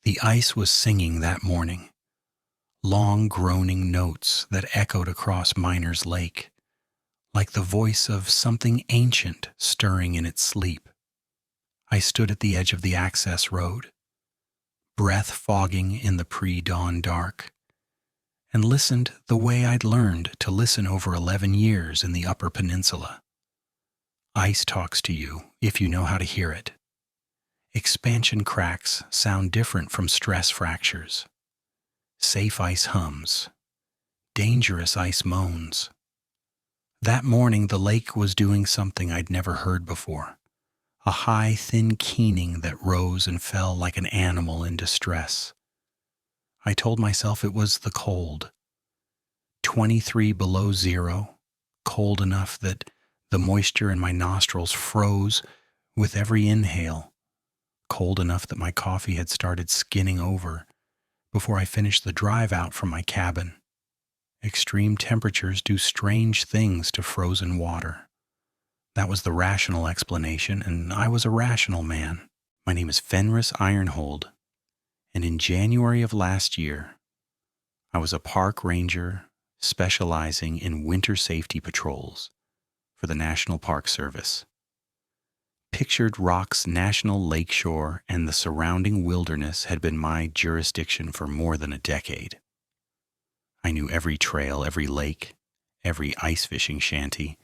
The ice was singing that morning, long groaning notes that echoed across Miner's Lake, like the voice of something ancient stirring in its sleep. I stood at the edge of the access road, breath fogging in the pre-dawn dark, and listened the way I'd learned to listen over 11 years in the Upper Peninsula. Ice talks to you if you know how to hear it. Expansion cracks sound different from stress fractures. Safe ice hums. Dangerous ice moans. That morning the lake was doing something I'd never heard before. A high, thin keening that rose and fell like an animal in distress. I told myself it was the cold. 23 below zero, cold enough that the moisture in my nostrils froze with every inhale, cold enough that my coffee had started skinning over before I finished the drive out from my cabin. Extreme temperatures do strange things to frozen water. That was the rational explanation, and I was a rational man. My name is Fenris Ironhold, and in January of last year, I was a park ranger specializing in winter safety patrols for the National Park Service. Pictured Rock's National Lakeshore and the surrounding wilderness had been my jurisdiction for more than a decade. I knew every trail, every lake, every ice fishing shanty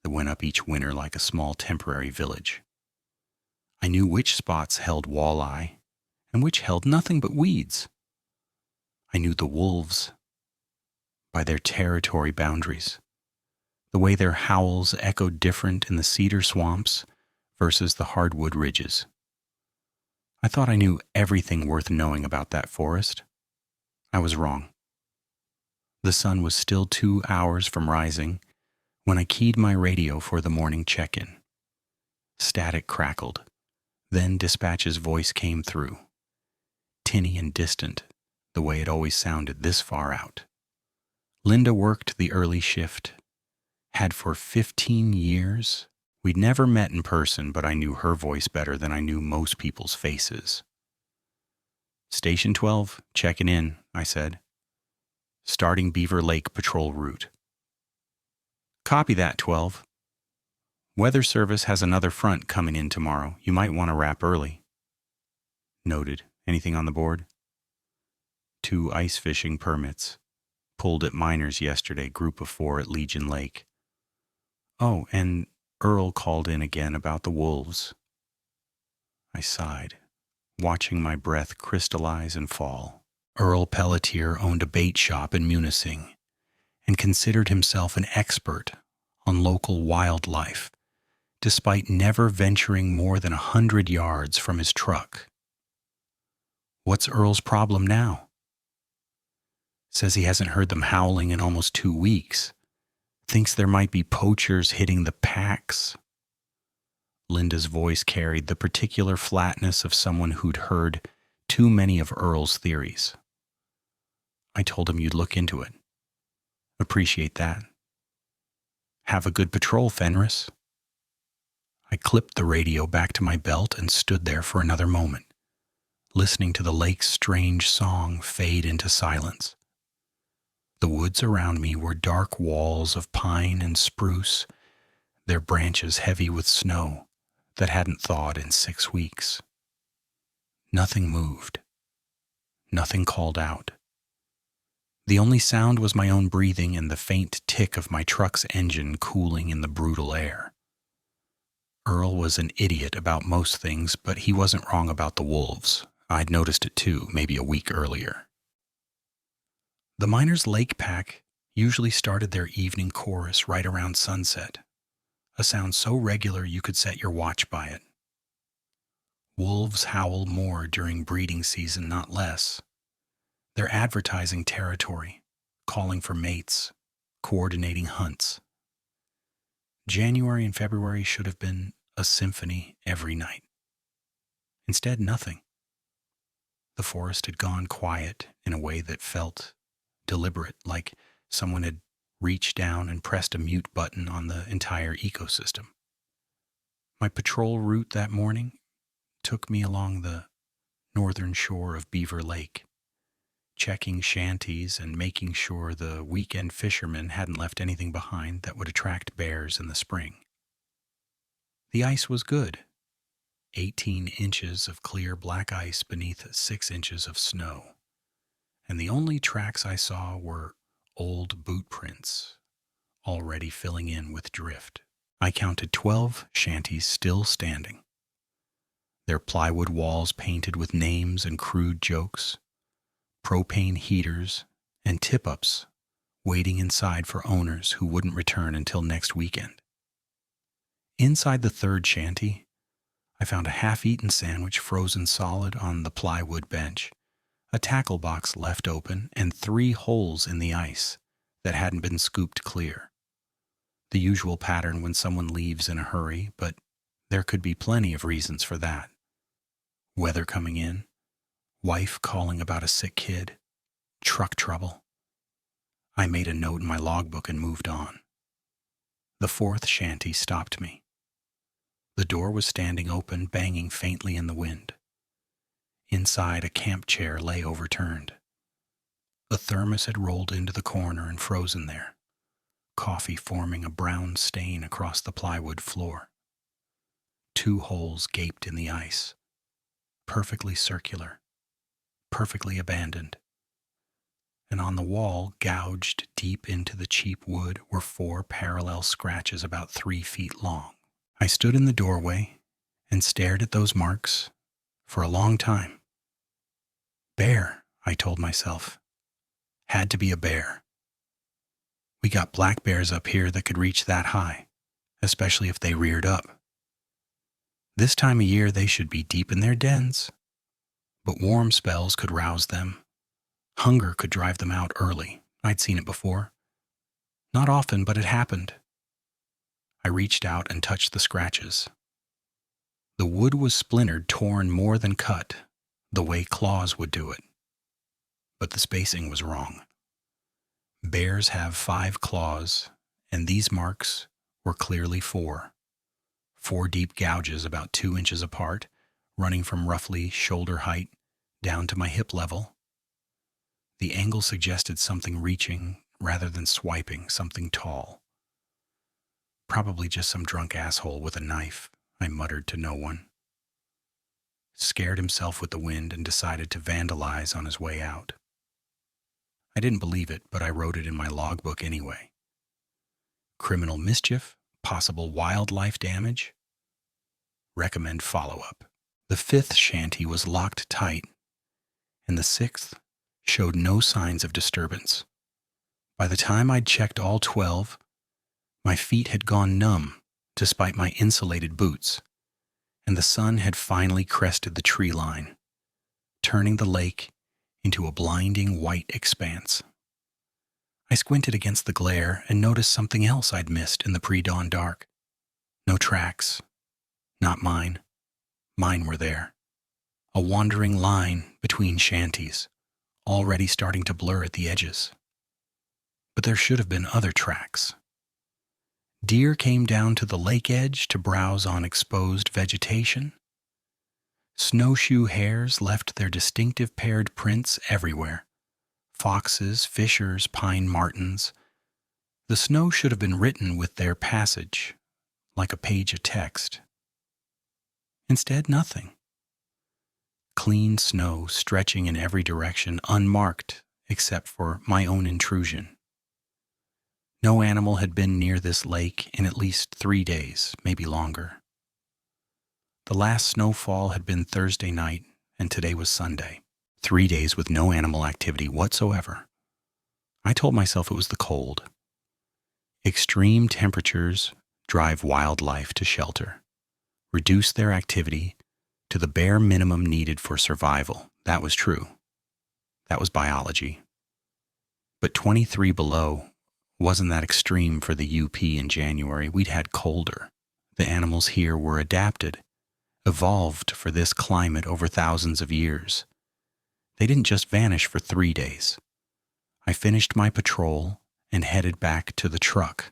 that went up each winter like a small temporary village. I knew which spots held walleye and which held nothing but weeds. I knew the wolves by their territory boundaries, the way their howls echoed different in the cedar swamps versus the hardwood ridges. I thought I knew everything worth knowing about that forest. I was wrong. The sun was still 2 hours from rising when I keyed my radio for the morning check-in. Static crackled. Then dispatch's voice came through, tinny and distant, the way it always sounded this far out. Linda worked the early shift, had for 15 years. We'd never met in person, but I knew her voice better than I knew most people's faces. Station 12, checking in, I said. Starting Beaver Lake patrol route. Copy that, 12. Weather Service has another front coming in tomorrow. You might want to wrap early. Noted. Anything on the board? 2 ice fishing permits. Pulled at Miners yesterday, group of 4 at Legion Lake. Oh, and Earl called in again about the wolves. I sighed, watching my breath crystallize and fall. Earl Pelletier owned a bait shop in Munising and considered himself an expert on local wildlife, despite never venturing more than 100 yards from his truck. What's Earl's problem now? Says he hasn't heard them howling in almost 2 weeks. Thinks there might be poachers hitting the packs. Linda's voice carried the particular flatness of someone who'd heard too many of Earl's theories. I told him you'd look into it. Appreciate that. Have a good patrol, Fenris. I clipped the radio back to my belt and stood there for another moment, listening to the lake's strange song fade into silence. The woods around me were dark walls of pine and spruce, their branches heavy with snow that hadn't thawed in 6 weeks. Nothing moved. Nothing called out. The only sound was my own breathing and the faint tick of my truck's engine cooling in the brutal air. Earl was an idiot about most things, but he wasn't wrong about the wolves. I'd noticed it too, maybe a week earlier. The Miners Lake Pack usually started their evening chorus right around sunset, a sound so regular you could set your watch by it. Wolves howl more during breeding season, not less. They're advertising territory, calling for mates, coordinating hunts. January and February should have been a symphony every night. Instead, nothing. The forest had gone quiet in a way that felt deliberate, like someone had reached down and pressed a mute button on the entire ecosystem. My patrol route that morning took me along the northern shore of Beaver Lake, checking shanties and making sure the weekend fishermen hadn't left anything behind that would attract bears in the spring. The ice was good. 18 inches of clear black ice beneath 6 inches of snow, and the only tracks I saw were old boot prints, already filling in with drift. I counted 12 shanties still standing, their plywood walls painted with names and crude jokes, propane heaters, and tip-ups waiting inside for owners who wouldn't return until next weekend. Inside the third shanty, I found a half-eaten sandwich frozen solid on the plywood bench, a tackle box left open, and 3 holes in the ice that hadn't been scooped clear. The usual pattern when someone leaves in a hurry, but there could be plenty of reasons for that. Weather coming in, wife calling about a sick kid, truck trouble. I made a note in my logbook and moved on. The fourth shanty stopped me. The door was standing open, banging faintly in the wind. Inside, a camp chair lay overturned. A thermos had rolled into the corner and frozen there, coffee forming a brown stain across the plywood floor. 2 holes gaped in the ice, perfectly circular, perfectly abandoned. And on the wall, gouged deep into the cheap wood, were 4 parallel scratches about 3 feet long. I stood in the doorway and stared at those marks for a long time. Bear, I told myself. Had to be a bear. We got black bears up here that could reach that high, especially if they reared up. This time of year they should be deep in their dens, but warm spells could rouse them. Hunger could drive them out early. I'd seen it before. Not often, but it happened. I reached out and touched the scratches. The wood was splintered, torn more than cut, the way claws would do it. But the spacing was wrong. Bears have 5 claws, and these marks were clearly 4. 4 deep gouges about 2 inches apart, running from roughly shoulder height down to my hip level. The angle suggested something reaching rather than swiping, something tall. Probably just some drunk asshole with a knife, I muttered to no one. Scared himself with the wind and decided to vandalize on his way out. I didn't believe it, but I wrote it in my logbook anyway. Criminal mischief, possible wildlife damage. Recommend follow-up. The 5th shanty was locked tight, and the 6th showed no signs of disturbance. By the time I'd checked all 12, my feet had gone numb despite my insulated boots, and the sun had finally crested the tree line, turning the lake into a blinding white expanse. I squinted against the glare and noticed something else I'd missed in the pre-dawn dark. No tracks. Not mine. Mine were there. A wandering line between shanties, already starting to blur at the edges. But there should have been other tracks. Deer came down to the lake edge to browse on exposed vegetation. Snowshoe hares left their distinctive paired prints everywhere. Foxes, fishers, pine martens. The snow should have been written with their passage, like a page of text. Instead, nothing. Clean snow stretching in every direction, unmarked except for my own intrusion. No animal had been near this lake in at least 3 days, maybe longer. The last snowfall had been Thursday night, and today was Sunday. 3 days with no animal activity whatsoever. I told myself it was the cold. Extreme temperatures drive wildlife to shelter, reduce their activity to the bare minimum needed for survival. That was true. That was biology. But 23 below wasn't that extreme for the UP in January. We'd had colder. The animals here were adapted, evolved for this climate over thousands of years. They didn't just vanish for 3 days. I finished my patrol and headed back to the truck,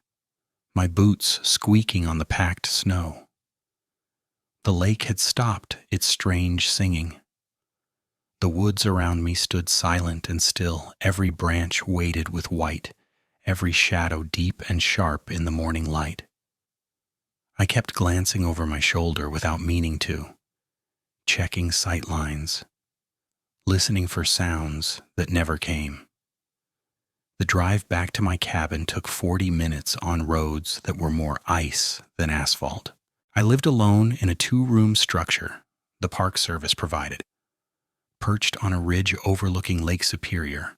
my boots squeaking on the packed snow. The lake had stopped its strange singing. The woods around me stood silent and still, every branch weighted with white, every shadow deep and sharp in the morning light. I kept glancing over my shoulder without meaning to, checking sight lines, listening for sounds that never came. The drive back to my cabin took 40 minutes on roads that were more ice than asphalt. I lived alone in a 2-room structure the Park Service provided, perched on a ridge overlooking Lake Superior,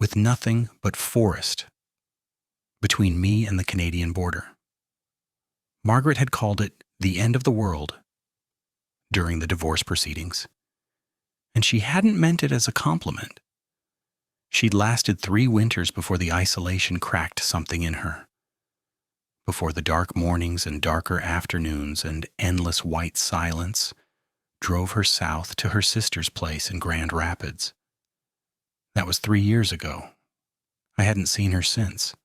with nothing but forest between me and the Canadian border. Margaret had called it the end of the world during the divorce proceedings, and she hadn't meant it as a compliment. She'd lasted 3 winters before the isolation cracked something in her, before the dark mornings and darker afternoons and endless white silence drove her south to her sister's place in Grand Rapids. That was 3 years ago. I hadn't seen her since.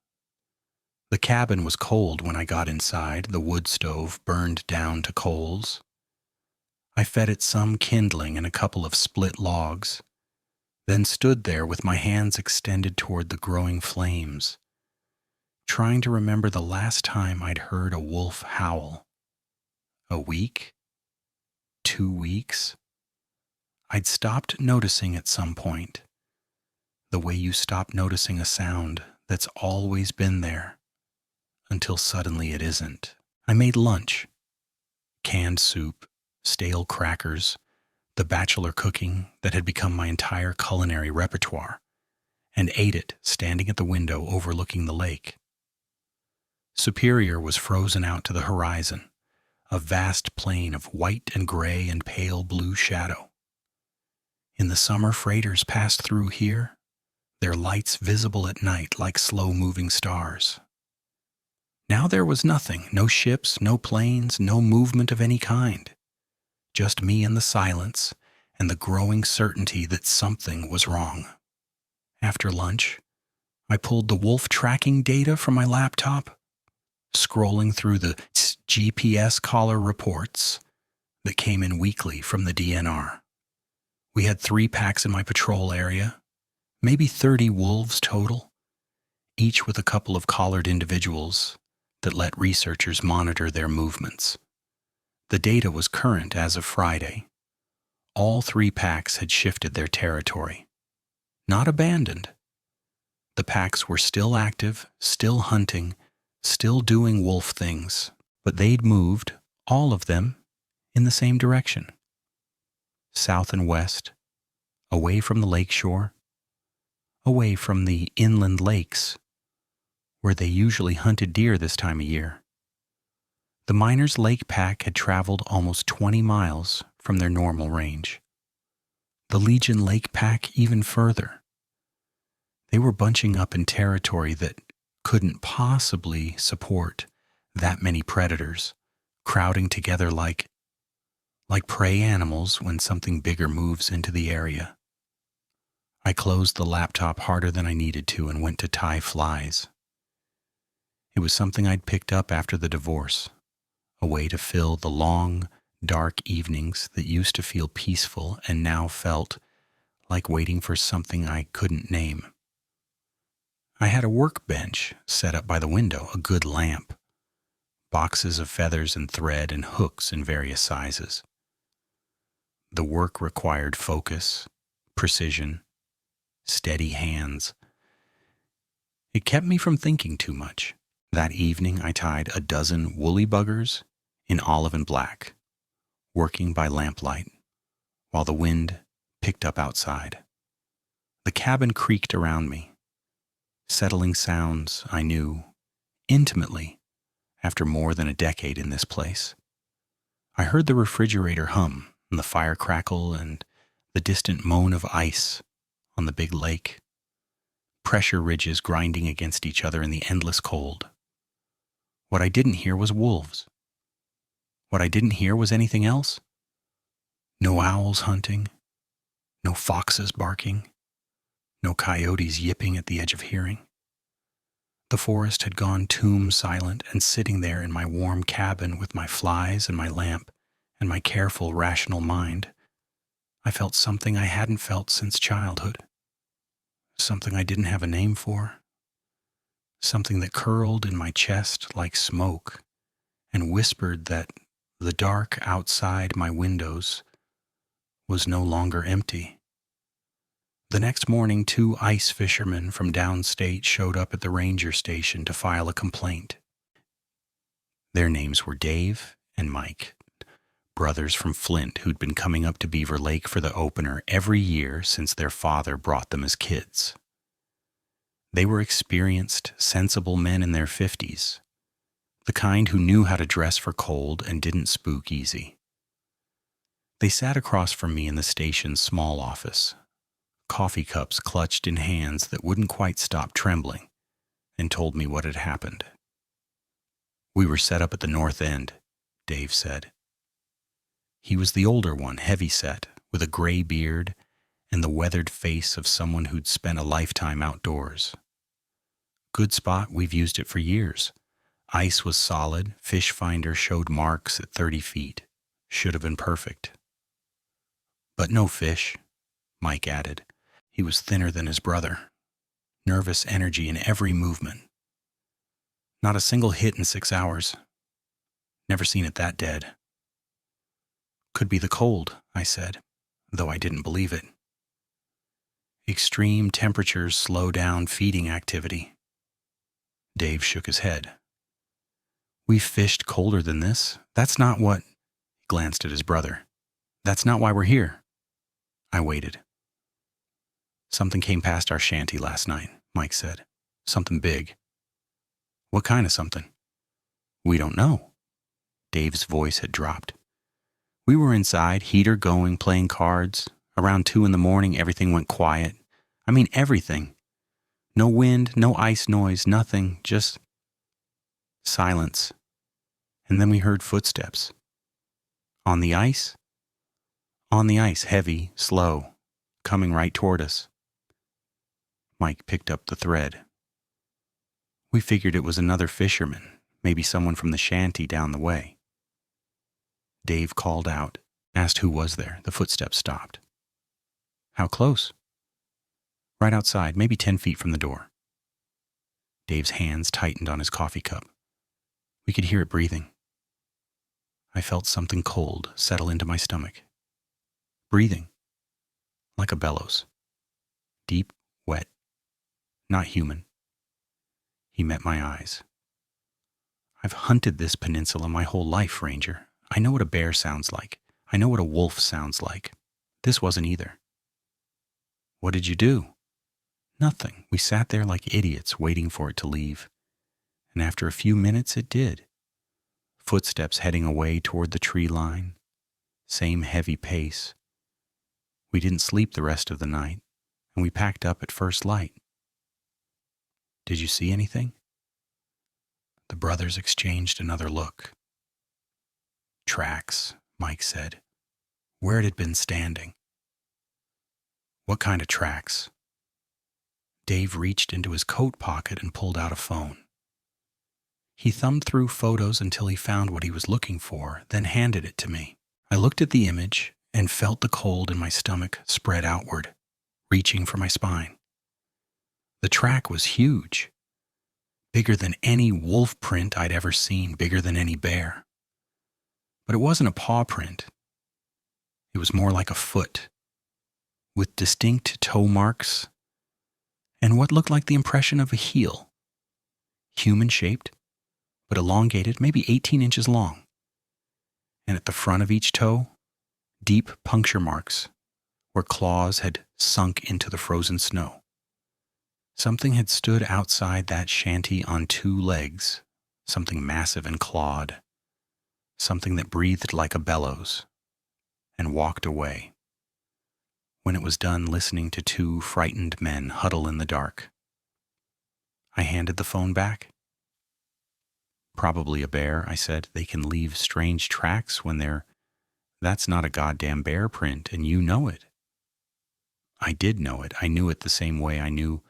The cabin was cold when I got inside, the wood stove burned down to coals. I fed it some kindling and a couple of split logs, then stood there with my hands extended toward the growing flames, trying to remember the last time I'd heard a wolf howl. A week? 2 weeks? I'd stopped noticing at some point, the way you stop noticing a sound that's always been there, until suddenly it isn't. I made lunch. Canned soup, stale crackers, the bachelor cooking that had become my entire culinary repertoire, and ate it standing at the window overlooking the lake. Superior was frozen out to the horizon, a vast plain of white and gray and pale blue shadow. In the summer, freighters passed through here, their lights visible at night like slow-moving stars. Now there was nothing, no ships, no planes, no movement of any kind. Just me and the silence, and the growing certainty that something was wrong. After lunch, I pulled the wolf tracking data from my laptop, scrolling through the GPS collar reports that came in weekly from the DNR. We had 3 packs in my patrol area, maybe 30 wolves total, each with a couple of collared individuals that let researchers monitor their movements. The data was current as of Friday. All 3 packs had shifted their territory. Not abandoned. The packs were still active, still hunting, still doing wolf things, but they'd moved, all of them, in the same direction. South and west, away from the lakeshore, away from the inland lakes, where they usually hunted deer this time of year. The Miners Lake pack had traveled almost 20 miles from their normal range. The Legion Lake pack even further. They were bunching up in territory that couldn't possibly support that many predators, crowding together like prey animals when something bigger moves into the area. I closed the laptop harder than I needed to and went to tie flies. It was something I'd picked up after the divorce, a way to fill the long, dark evenings that used to feel peaceful and now felt like waiting for something I couldn't name. I had a workbench set up by the window, a good lamp, boxes of feathers and thread and hooks in various sizes. The work required focus, precision, steady hands. It kept me from thinking too much. That evening I tied a dozen woolly buggers in olive and black, working by lamplight, while the wind picked up outside. The cabin creaked around me, settling sounds I knew intimately after more than a decade in this place. I heard the refrigerator hum and the fire crackle and the distant moan of ice on the big lake, pressure ridges grinding against each other in the endless cold. What I didn't hear was wolves. What I didn't hear was anything else. No owls hunting, no foxes barking, no coyotes yipping at the edge of hearing. The forest had gone tomb silent, and sitting there in my warm cabin with my flies and my lamp and my careful, rational mind, I felt something I hadn't felt since childhood, something I didn't have a name for, something that curled in my chest like smoke and whispered that the dark outside my windows was no longer empty. The next morning, 2 ice fishermen from downstate showed up at the ranger station to file a complaint. Their names were Dave and Mike, brothers from Flint who'd been coming up to Beaver Lake for the opener every year since their father brought them as kids. They were experienced, sensible men in their 50s, the kind who knew how to dress for cold and didn't spook easy. They sat across from me in the station's small office, coffee cups clutched in hands that wouldn't quite stop trembling, and told me what had happened. "We were set up at the north end," Dave said. He was the older one, heavy-set, with a gray beard and the weathered face of someone who'd spent a lifetime outdoors. "Good spot, we've used it for years. Ice was solid, fish finder showed marks at 30 feet. Should have been perfect." "But no fish," Mike added. He was thinner than his brother. Nervous energy in every movement. "Not a single hit in 6 hours. Never seen it that dead." "Could be the cold," I said, though I didn't believe it. "Extreme temperatures slow down feeding activity." Dave shook his head. "We've fished colder than this. That's not what—" He glanced at his brother. "That's not why we're here." I waited. "Something came past our shanty last night," Mike said. "Something big." "What kind of something?" "We don't know." Dave's voice had dropped. "We were inside, heater going, playing cards. Around 2 a.m, everything went quiet. I mean everything. No wind, no ice noise, nothing, just silence. And then we heard footsteps." "On the ice?" "On the ice, heavy, slow, coming right toward us." Mike picked up the thread. "We figured it was another fisherman, maybe someone from the shanty down the way." Dave called out, asked who was there. The footsteps stopped. "How close?" "Right outside, maybe 10 feet from the door." Dave's hands tightened on his coffee cup. We could hear it breathing. I felt something cold settle into my stomach. Breathing. Like a bellows. Deep, wet. Not human. He met my eyes. "I've hunted this peninsula my whole life, Ranger. I know what a bear sounds like. I know what a wolf sounds like. This wasn't either." "What did you do?" "Nothing. We sat there like idiots waiting for it to leave. And after a few minutes it did. Footsteps heading away toward the tree line. Same heavy pace. We didn't sleep the rest of the night, and we packed up at first light." "Did you see anything?" The brothers exchanged another look. "Tracks," Mike said. "Where it had been standing." "What kind of tracks?" Dave reached into his coat pocket and pulled out a phone. He thumbed through photos until he found what he was looking for, then handed it to me. I looked at the image and felt the cold in my stomach spread outward, reaching for my spine. The track was huge. Bigger than any wolf print I'd ever seen, bigger than any bear. But it wasn't a paw print. It was more like a foot, with distinct toe marks and what looked like the impression of a heel. Human-shaped, but elongated, maybe 18 inches long. And at the front of each toe, deep puncture marks where claws had sunk into the frozen snow. Something had stood outside that shanty on 2 legs, something massive and clawed, something that breathed like a bellows, and walked away. When it was done listening to 2 frightened men huddle in the dark. I handed the phone back. "Probably a bear," I said. "They can leave strange tracks when they're... That's not a goddamn bear print, and you know it." I did know it. I knew it the same way I knew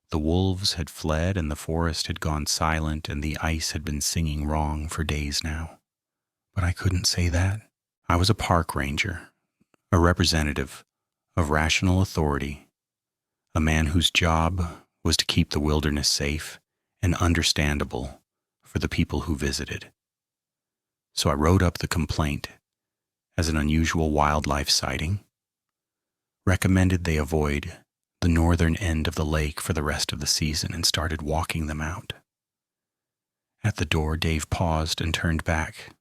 the wolves had fled and the forest had gone silent and the ice had been singing wrong for days now. But I couldn't say that. I was a park ranger, a representative of rational authority, a man whose job was to keep the wilderness safe and understandable for the people who visited. So I wrote up the complaint as an unusual wildlife sighting, recommended they avoid the northern end of the lake for the rest of the season, and started walking them out. At the door, Dave paused and turned back.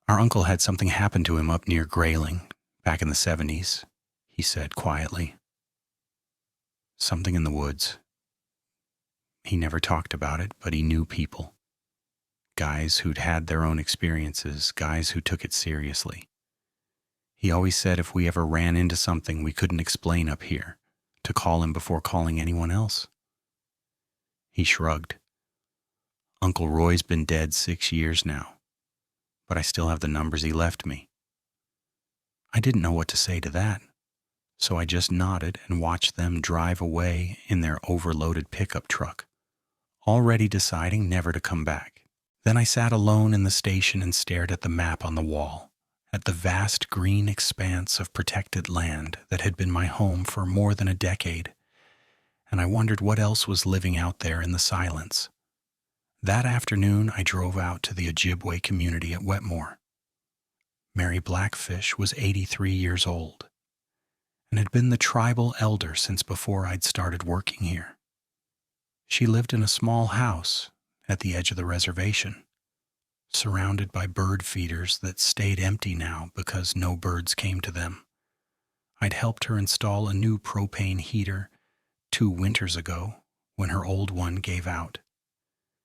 Our uncle had something happen to him up near Grayling back in the 70s, he said quietly. Something in the woods. He never talked about it, but he knew people. Guys who'd had their own experiences, guys who took it seriously. He always said if we ever ran into something we couldn't explain up here, to call him before calling anyone else. He shrugged. Uncle Roy's been dead 6 years now, but I still have the numbers he left me. I didn't know what to say to that, so I just nodded and watched them drive away in their overloaded pickup truck, already deciding never to come back. Then I sat alone in the station and stared at the map on the wall, at the vast green expanse of protected land that had been my home for more than a decade, and I wondered what else was living out there in the silence. That afternoon, I drove out to the Ojibwe community at Wetmore. Mary Blackfish was 83 years old and had been the tribal elder since before I'd started working here. She lived in a small house at the edge of the reservation, surrounded by bird feeders that stayed empty now because no birds came to them. I'd helped her install a new propane heater 2 winters ago when her old one gave out.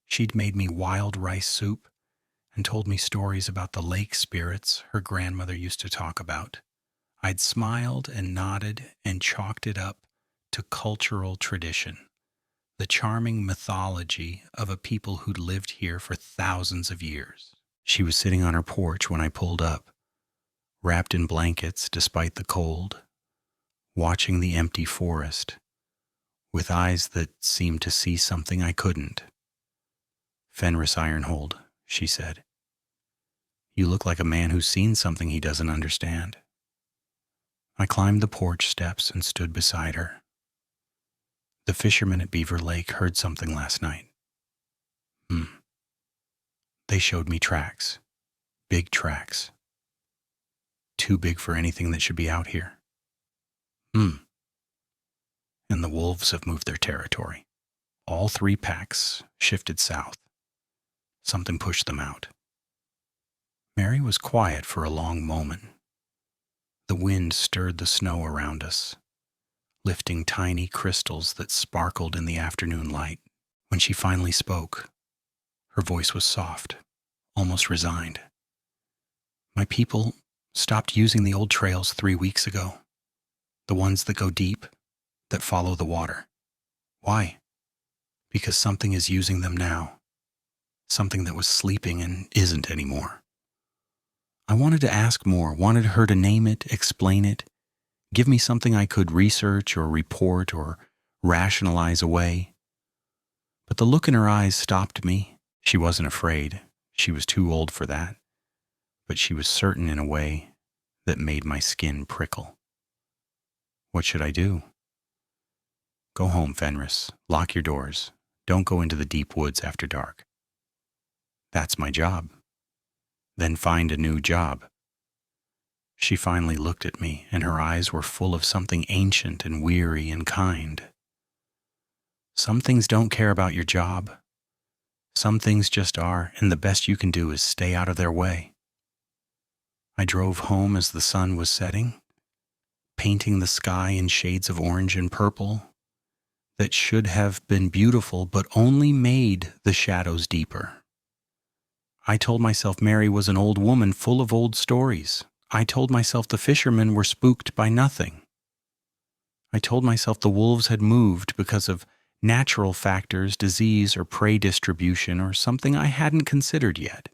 She'd made me wild rice soup and told me stories about the lake spirits her grandmother used to talk about. I'd smiled and nodded and chalked it up to cultural tradition, the charming mythology of a people who'd lived here for thousands of years. She was sitting on her porch when I pulled up, wrapped in blankets despite the cold, watching the empty forest, with eyes that seemed to see something I couldn't. "Fenris Ironhold," she said. "You look like a man who's seen something he doesn't understand." I climbed the porch steps and stood beside her. "The fishermen at Beaver Lake heard something last night." They showed me tracks. Big tracks. Too big for anything that should be out here. And the wolves have moved their territory. All 3 packs shifted south. Something pushed them out. Mary was quiet for a long moment. The wind stirred the snow around us, lifting tiny crystals that sparkled in the afternoon light. When she finally spoke, her voice was soft, almost resigned. "My people stopped using the old trails 3 weeks ago, the ones that go deep, that follow the water. Why? Because something is using them now. Something that was sleeping and isn't anymore." I wanted to ask more, wanted her to name it, explain it, give me something I could research or report or rationalize away. But the look in her eyes stopped me. She wasn't afraid. She was too old for that. But she was certain in a way that made my skin prickle. "What should I do?" "Go home, Fenris. Lock your doors. Don't go into the deep woods after dark." "That's my job." "Then find a new job." She finally looked at me, and her eyes were full of something ancient and weary and kind. "Some things don't care about your job. Some things just are, and the best you can do is stay out of their way." I drove home as the sun was setting, painting the sky in shades of orange and purple that should have been beautiful but only made the shadows deeper. I told myself Mary was an old woman full of old stories. I told myself the fishermen were spooked by nothing. I told myself the wolves had moved because of natural factors, disease or prey distribution, or something I hadn't considered yet.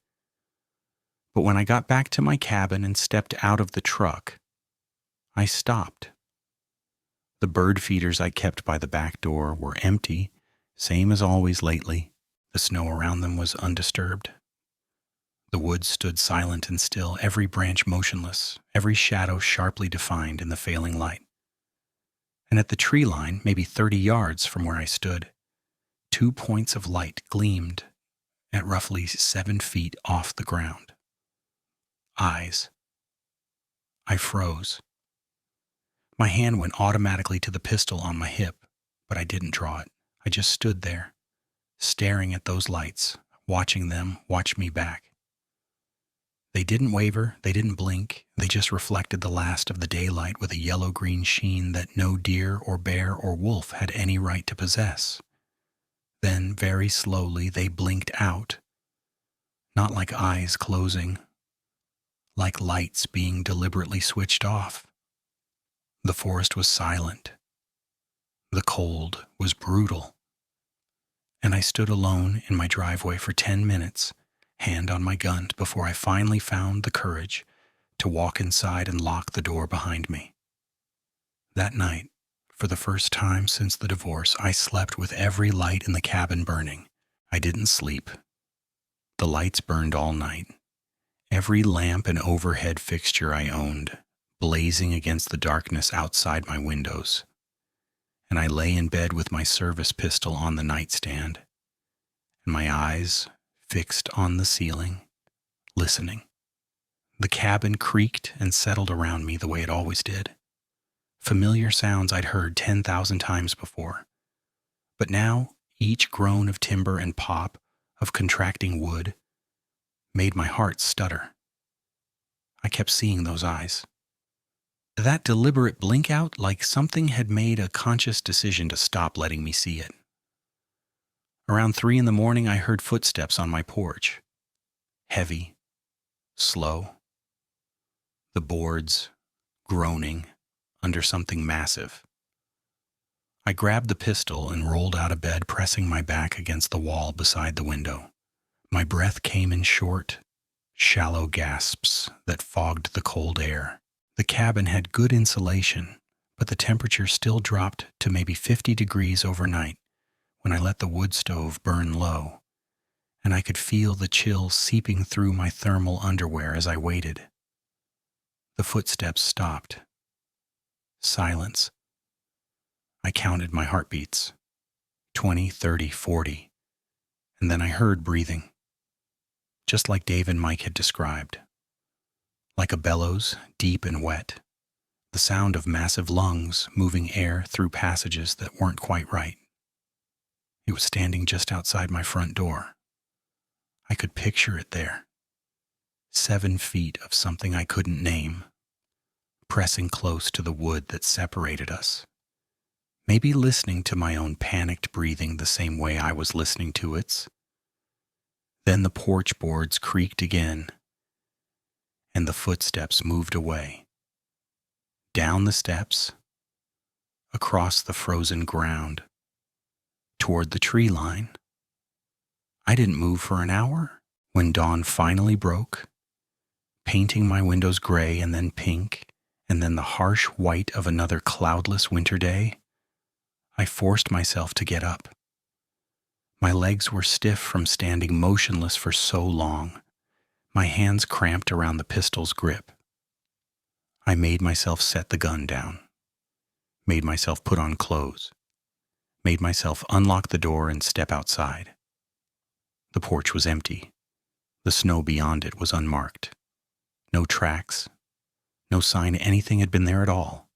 But when I got back to my cabin and stepped out of the truck, I stopped. The bird feeders I kept by the back door were empty, same as always lately. The snow around them was undisturbed. The woods stood silent and still, every branch motionless, every shadow sharply defined in the failing light. And at the tree line, maybe 30 yards from where I stood, 2 points of light gleamed at roughly 7 feet off the ground. Eyes. I froze. My hand went automatically to the pistol on my hip, but I didn't draw it. I just stood there, staring at those lights, watching them watch me back. They didn't waver, they didn't blink, they just reflected the last of the daylight with a yellow-green sheen that no deer or bear or wolf had any right to possess. Then, very slowly, they blinked out, not like eyes closing, like lights being deliberately switched off. The forest was silent. The cold was brutal. And I stood alone in my driveway for 10 minutes, hand on my gun, before I finally found the courage to walk inside and lock the door behind me. That night, for the first time since the divorce, I slept with every light in the cabin burning. I didn't sleep. The lights burned all night. Every lamp and overhead fixture I owned, blazing against the darkness outside my windows. And I lay in bed with my service pistol on the nightstand, and my eyes fixed on the ceiling, listening. The cabin creaked and settled around me the way it always did. Familiar sounds I'd heard 10,000 times before. But now, each groan of timber and pop of contracting wood made my heart stutter. I kept seeing those eyes. That deliberate blink out, like something had made a conscious decision to stop letting me see it. Around 3 a.m, I heard footsteps on my porch. Heavy, slow. The boards groaning under something massive. I grabbed the pistol and rolled out of bed, pressing my back against the wall beside the window. My breath came in short, shallow gasps that fogged the cold air. The cabin had good insulation, but the temperature still dropped to maybe 50 degrees overnight when I let the wood stove burn low, and I could feel the chill seeping through my thermal underwear as I waited. The footsteps stopped. Silence. I counted my heartbeats. 20, 30, 40. And then I heard breathing. Just like Dave and Mike had described. Like a bellows, deep and wet. The sound of massive lungs moving air through passages that weren't quite right. It was standing just outside my front door. I could picture it there. 7 feet of something I couldn't name, pressing close to the wood that separated us. Maybe listening to my own panicked breathing the same way I was listening to its. Then the porch boards creaked again, and the footsteps moved away. Down the steps, across the frozen ground, toward the tree line. I didn't move for an hour. When dawn finally broke, painting my windows gray and then pink, and then the harsh white of another cloudless winter day, I forced myself to get up. My legs were stiff from standing motionless for so long, my hands cramped around the pistol's grip. I made myself set the gun down, made myself put on clothes, made myself unlock the door and step outside. The porch was empty. The snow beyond it was unmarked. No tracks, no sign anything had been there at all.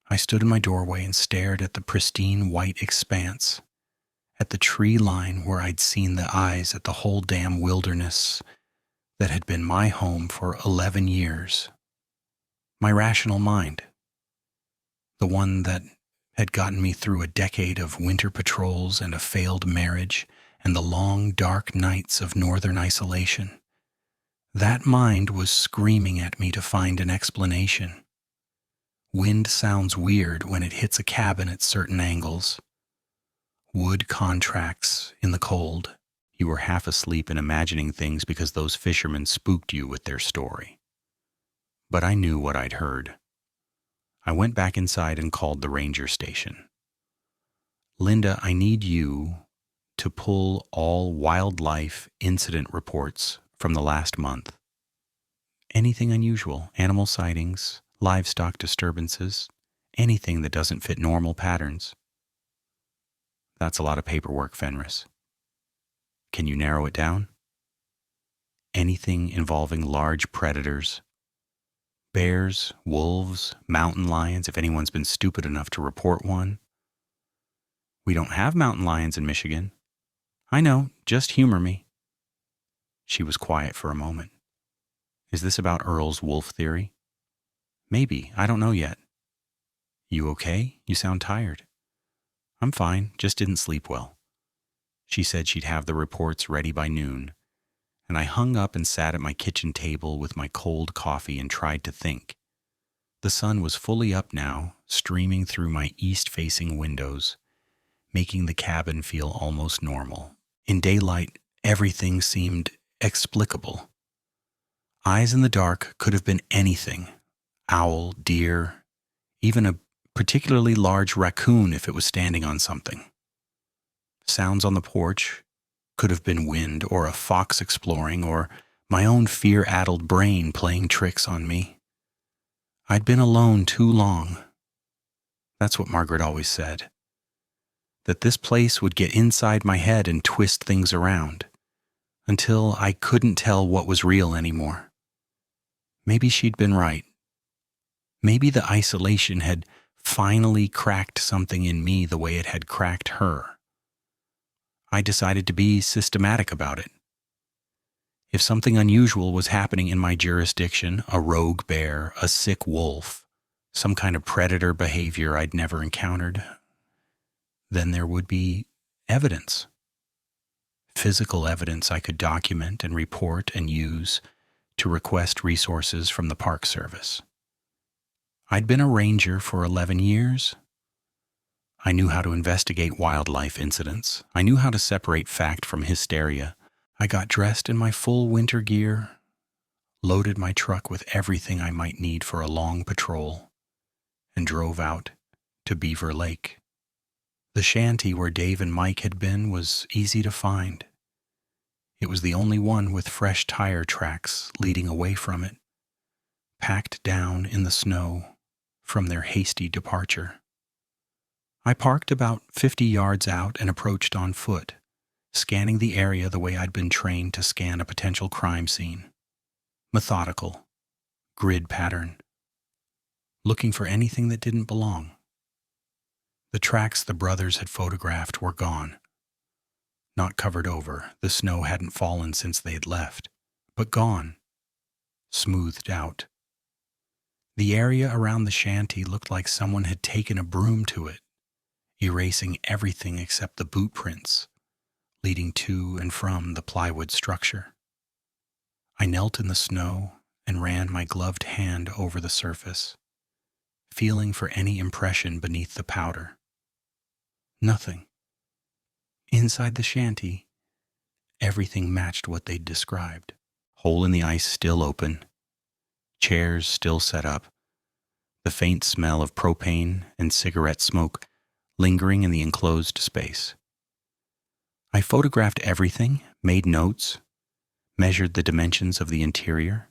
I stood in my doorway and stared at the pristine white expanse, at the tree line where I'd seen the eyes at the whole damn wilderness that had been my home for 11 years. My rational mind, the one that had gotten me through a decade of winter patrols and a failed marriage and the long, dark nights of northern isolation. That mind was screaming at me to find an explanation. Wind sounds weird when it hits a cabin at certain angles. Wood contracts in the cold. You were half asleep and imagining things because those fishermen spooked you with their story. But I knew what I'd heard. I went back inside and called the ranger station. Linda, I need you to pull all wildlife incident reports from the last month. Anything unusual, animal sightings, livestock disturbances, anything that doesn't fit normal patterns. That's a lot of paperwork, Fenris. Can you narrow it down? Anything involving large predators. Bears, wolves, mountain lions, if anyone's been stupid enough to report one. We don't have mountain lions in Michigan. I know, just humor me. She was quiet for a moment. Is this about Earl's wolf theory? Maybe, I don't know yet. You okay? You sound tired. I'm fine, just didn't sleep well. She said she'd have the reports ready by noon, and I hung up and sat at my kitchen table with my cold coffee and tried to think. The sun was fully up now, streaming through my east-facing windows, making the cabin feel almost normal. In daylight, everything seemed explicable. Eyes in the dark could have been anything. Owl, deer, even a particularly large raccoon if it was standing on something. Sounds on the porch could have been wind or a fox exploring or my own fear-addled brain playing tricks on me. I'd been alone too long. That's what Margaret always said. That this place would get inside my head and twist things around, until I couldn't tell what was real anymore. Maybe she'd been right. Maybe the isolation had finally cracked something in me the way it had cracked her. I decided to be systematic about it. If something unusual was happening in my jurisdiction, a rogue bear, a sick wolf, some kind of predator behavior I'd never encountered, then there would be evidence. Physical evidence I could document and report and use to request resources from the Park Service. I'd been a ranger for 11 years. I knew how to investigate wildlife incidents. I knew how to separate fact from hysteria. I got dressed in my full winter gear, loaded my truck with everything I might need for a long patrol, and drove out to Beaver Lake. The shanty where Dave and Mike had been was easy to find. It was the only one with fresh tire tracks leading away from it, packed down in the snow from their hasty departure. I parked about 50 yards out and approached on foot, scanning the area the way I'd been trained to scan a potential crime scene. Methodical, grid pattern, looking for anything that didn't belong. The tracks the brothers had photographed were gone. Not covered over, the snow hadn't fallen since they had left, but gone, smoothed out. The area around the shanty looked like someone had taken a broom to it, erasing everything except the boot prints leading to and from the plywood structure. I knelt in the snow and ran my gloved hand over the surface, feeling for any impression beneath the powder. Nothing. Inside the shanty, everything matched what they'd described. Hole in the ice still open, chairs still set up, the faint smell of propane and cigarette smoke lingering in the enclosed space. I photographed everything, made notes, measured the dimensions of the interior.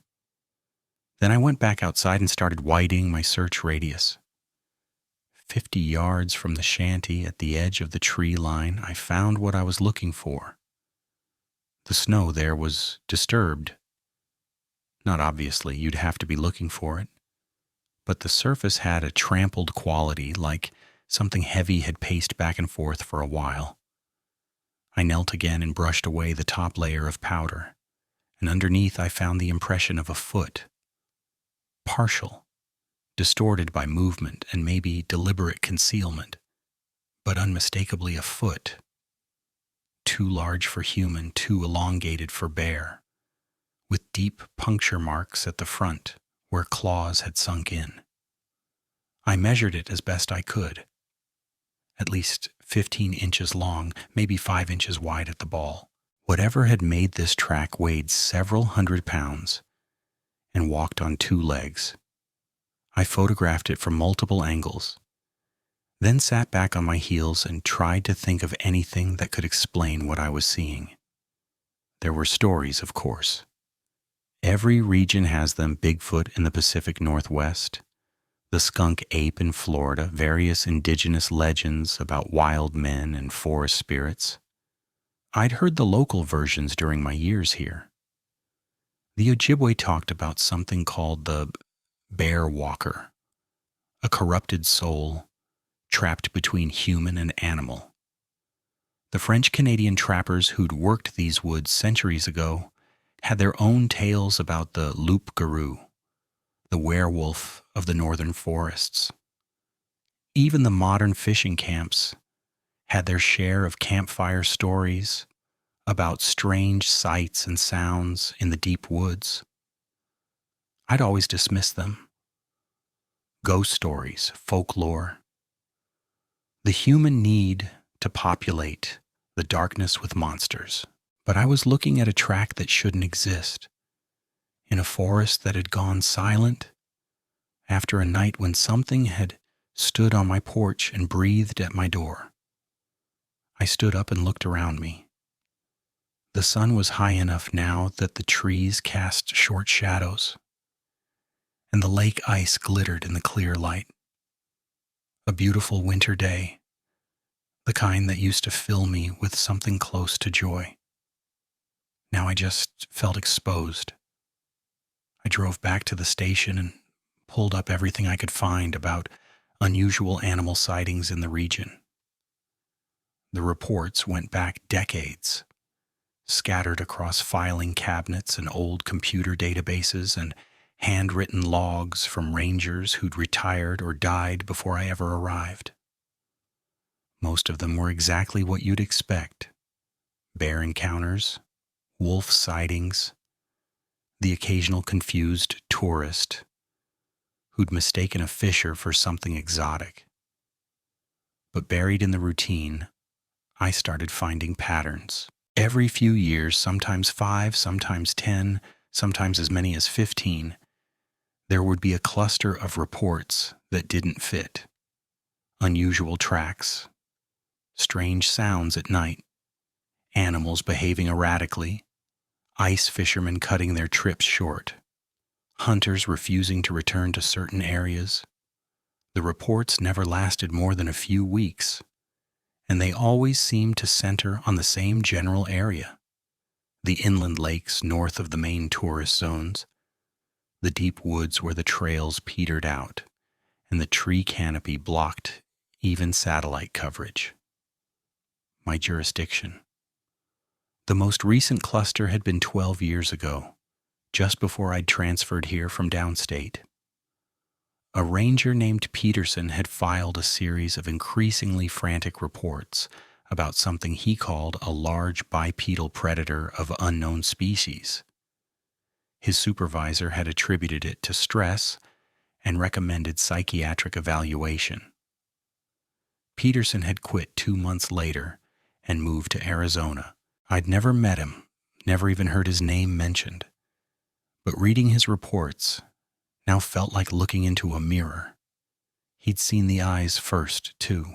Then I went back outside and started widening my search radius. 50 yards from the shanty at the edge of the tree line, I found what I was looking for. The snow there was disturbed. Not obviously, you'd have to be looking for it. But the surface had a trampled quality, like something heavy had paced back and forth for a while. I knelt again and brushed away the top layer of powder, and underneath I found the impression of a foot. Partial, distorted by movement and maybe deliberate concealment, but unmistakably a foot. Too large for human, too elongated for bear, with deep puncture marks at the front where claws had sunk in. I measured it as best I could. At least 15 inches long, maybe 5 inches wide at the ball. Whatever had made this track weighed several 100 pounds and walked on 2 legs. I photographed it from multiple angles, then sat back on my heels and tried to think of anything that could explain what I was seeing. There were stories, of course. Every region has them: Bigfoot in the Pacific Northwest, the skunk ape in Florida, various indigenous legends about wild men and forest spirits. I'd heard the local versions during my years here. The Ojibwe talked about something called the bear walker, a corrupted soul trapped between human and animal. The French-Canadian trappers who'd worked these woods centuries ago had their own tales about the loup-garou, the werewolf of the northern forests. Even the modern fishing camps had their share of campfire stories about strange sights and sounds in the deep woods. I'd always dismissed them. Ghost stories, folklore. The human need to populate the darkness with monsters. But I was looking at a track that shouldn't exist, in a forest that had gone silent after a night when something had stood on my porch and breathed at my door. I stood up and looked around me. The sun was high enough now that the trees cast short shadows, and the lake ice glittered in the clear light. A beautiful winter day, the kind that used to fill me with something close to joy. Now I just felt exposed. I drove back to the station and pulled up everything I could find about unusual animal sightings in the region. The reports went back decades, scattered across filing cabinets and old computer databases and handwritten logs from rangers who'd retired or died before I ever arrived. Most of them were exactly what you'd expect: bear encounters, wolf sightings, the occasional confused tourist who'd mistaken a fisher for something exotic. But buried in the routine, I started finding patterns. Every few years, sometimes 5, sometimes 10, sometimes as many as 15, there would be a cluster of reports that didn't fit. Unusual tracks, strange sounds at night, animals behaving erratically, ice fishermen cutting their trips short, hunters refusing to return to certain areas. The reports never lasted more than a few weeks, and they always seemed to center on the same general area: the inland lakes north of the main tourist zones, the deep woods where the trails petered out, and the tree canopy blocked even satellite coverage. My jurisdiction. The most recent cluster had been 12 years ago, just before I'd transferred here from downstate. A ranger named Peterson had filed a series of increasingly frantic reports about something he called a large bipedal predator of unknown species. His supervisor had attributed it to stress and recommended psychiatric evaluation. Peterson had quit 2 months later and moved to Arizona. I'd never met him, never even heard his name mentioned. But reading his reports now felt like looking into a mirror. He'd seen the eyes first, too.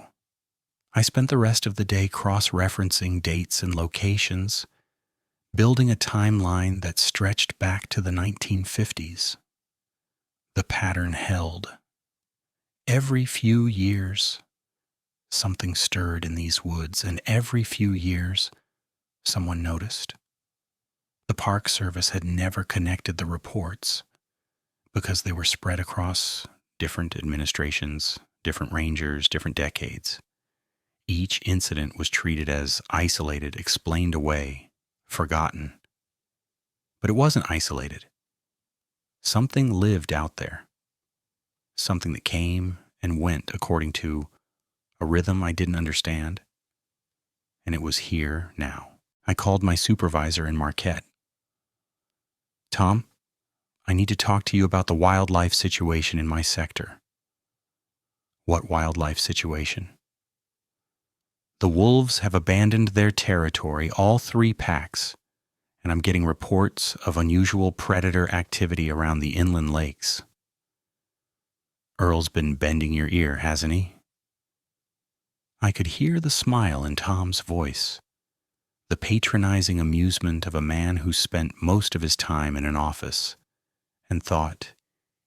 I spent the rest of the day cross-referencing dates and locations, building a timeline that stretched back to the 1950s. The pattern held. Every few years, something stirred in these woods, and every few years, someone noticed. The Park Service had never connected the reports because they were spread across different administrations, different rangers, different decades. Each incident was treated as isolated, explained away, forgotten. But it wasn't isolated. Something lived out there. Something that came and went according to a rhythm I didn't understand. And it was here now. I called my supervisor in Marquette. "Tom, I need to talk to you about the wildlife situation in my sector." "What wildlife situation?" "The wolves have abandoned their territory, all 3 packs, and I'm getting reports of unusual predator activity around the inland lakes." "Earl's been bending your ear, hasn't he?" I could hear the smile in Tom's voice, the patronizing amusement of a man who spent most of his time in an office and thought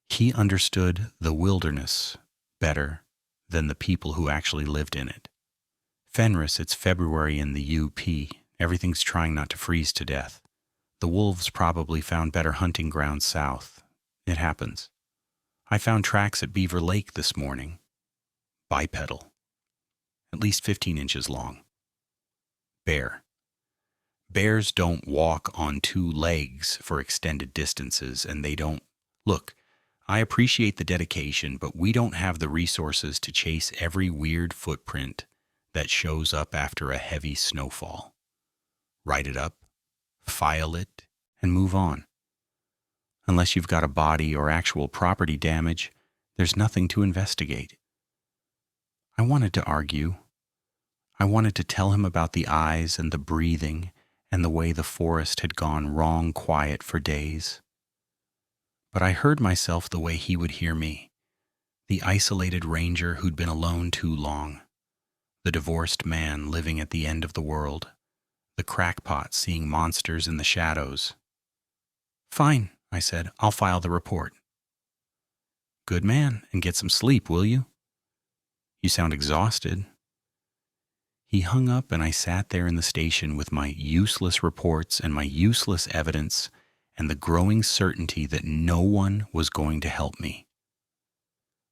he understood the wilderness better than the people who actually lived in it. Fenris, it's February in the UP. Everything's trying not to freeze to death. The wolves probably found better hunting grounds south. It happens. I found tracks at Beaver Lake this morning. Bipedal. At least 15 inches long. Bear. Bears don't walk on two legs for extended distances, and they don't... Look, I appreciate the dedication, but we don't have the resources to chase every weird footprint that shows up after a heavy snowfall. Write it up, file it, and move on. Unless you've got a body or actual property damage, there's nothing to investigate. I wanted to argue. I wanted to tell him about the eyes and the breathing and the way the forest had gone wrong quiet for days. But I heard myself the way he would hear me, the isolated ranger who'd been alone too long, the divorced man living at the end of the world, the crackpot seeing monsters in the shadows. "Fine," I said, "I'll file the report." "Good man, and get some sleep, will you? You sound exhausted." He hung up, and I sat there in the station with my useless reports and my useless evidence and the growing certainty that no one was going to help me.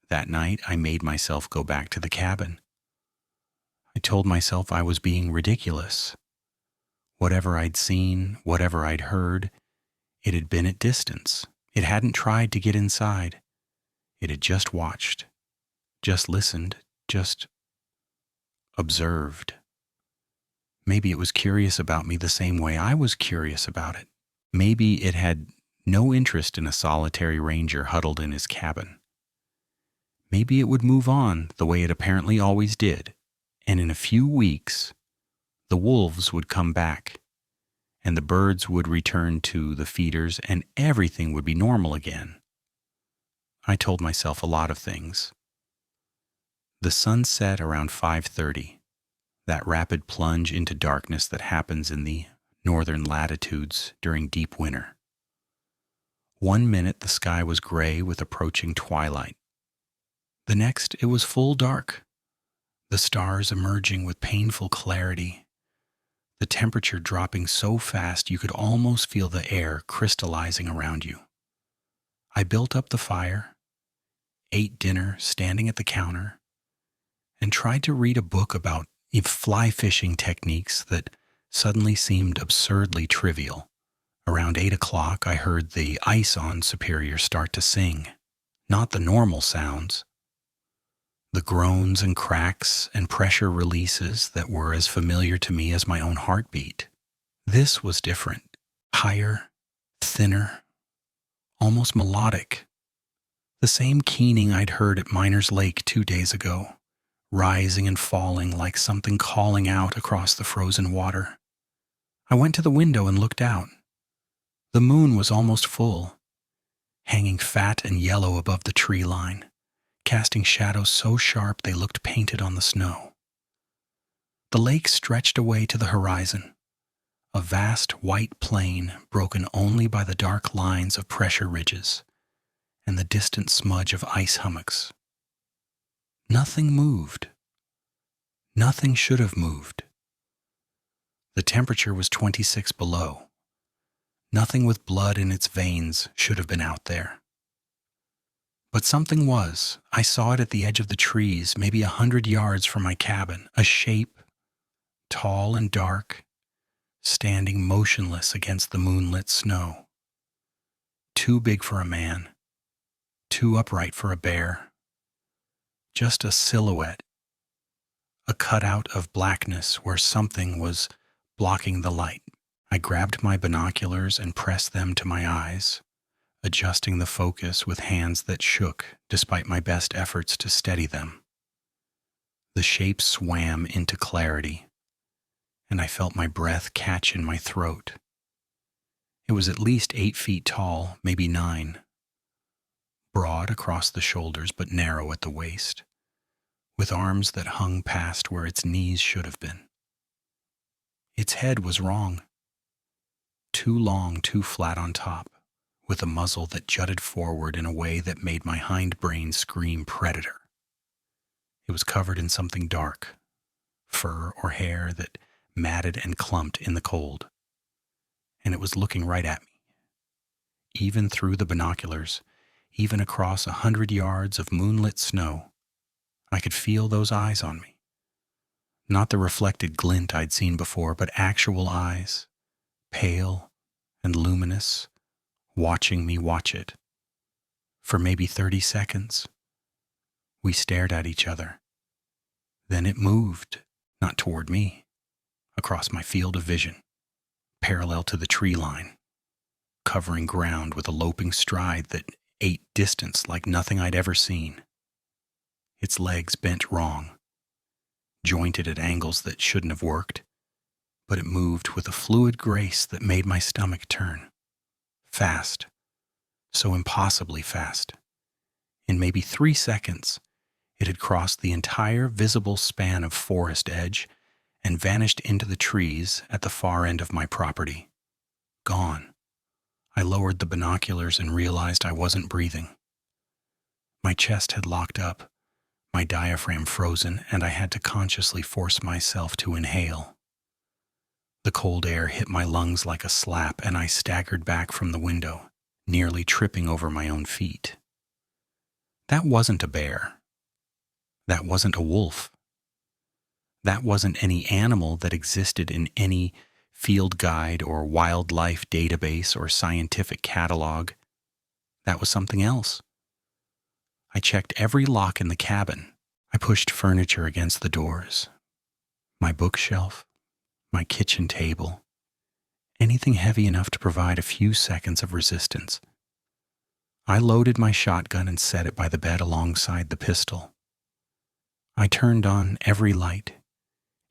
That night, I made myself go back to the cabin. I told myself I was being ridiculous. Whatever I'd seen, whatever I'd heard, it had been at distance. It hadn't tried to get inside. It had just watched, just listened, just observed. Maybe it was curious about me the same way I was curious about it. Maybe it had no interest in a solitary ranger huddled in his cabin. Maybe it would move on the way it apparently always did, and in a few weeks, the wolves would come back, and the birds would return to the feeders, and everything would be normal again. I told myself a lot of things. The sun set around 5:30, that rapid plunge into darkness that happens in the northern latitudes during deep winter. 1 minute the sky was gray with approaching twilight. The next it was full dark, the stars emerging with painful clarity, the temperature dropping so fast you could almost feel the air crystallizing around you. I built up the fire, ate dinner standing at the counter, and tried to read a book about fly fishing techniques that suddenly seemed absurdly trivial. Around 8 o'clock, I heard the ice on Superior start to sing, not the normal sounds. The groans and cracks and pressure releases that were as familiar to me as my own heartbeat. This was different, higher, thinner, almost melodic. The same keening I'd heard at Miners Lake 2 days ago, rising and falling like something calling out across the frozen water. I went to the window and looked out. The moon was almost full, hanging fat and yellow above the tree line, casting shadows so sharp they looked painted on the snow. The lake stretched away to the horizon, a vast white plain broken only by the dark lines of pressure ridges and the distant smudge of ice hummocks. Nothing moved. Nothing should have moved. The temperature was 26 below. Nothing with blood in its veins should have been out there. But something was. I saw it at the edge of the trees, maybe 100 yards from my cabin, a shape, tall and dark, standing motionless against the moonlit snow. Too big for a man, too upright for a bear. Just a silhouette, a cutout of blackness where something was blocking the light. I grabbed my binoculars and pressed them to my eyes, adjusting the focus with hands that shook despite my best efforts to steady them. The shape swam into clarity, and I felt my breath catch in my throat. It was at least 8 feet tall, maybe 9, broad across the shoulders but narrow at the waist, with arms that hung past where its knees should have been. Its head was wrong. Too long, too flat on top, with a muzzle that jutted forward in a way that made my hindbrain scream predator. It was covered in something dark, fur or hair that matted and clumped in the cold. And it was looking right at me. Even through the binoculars, even across 100 yards of moonlit snow, I could feel those eyes on me. Not the reflected glint I'd seen before, but actual eyes, pale and luminous, watching me watch it. For maybe 30 seconds, we stared at each other. Then it moved, not toward me, across my field of vision, parallel to the tree line, covering ground with a loping stride that ate distance like nothing I'd ever seen. Its legs bent wrong, jointed at angles that shouldn't have worked, but it moved with a fluid grace that made my stomach turn. Fast, so impossibly fast. In maybe 3 seconds, it had crossed the entire visible span of forest edge and vanished into the trees at the far end of my property. Gone. I lowered the binoculars and realized I wasn't breathing. My chest had locked up, my diaphragm frozen, and I had to consciously force myself to inhale. The cold air hit my lungs like a slap, and I staggered back from the window, nearly tripping over my own feet. That wasn't a bear. That wasn't a wolf. That wasn't any animal that existed in any field guide or wildlife database or scientific catalog. That was something else. I checked every lock in the cabin. I pushed furniture against the doors. My bookshelf, my kitchen table, anything heavy enough to provide a few seconds of resistance. I loaded my shotgun and set it by the bed alongside the pistol. I turned on every light,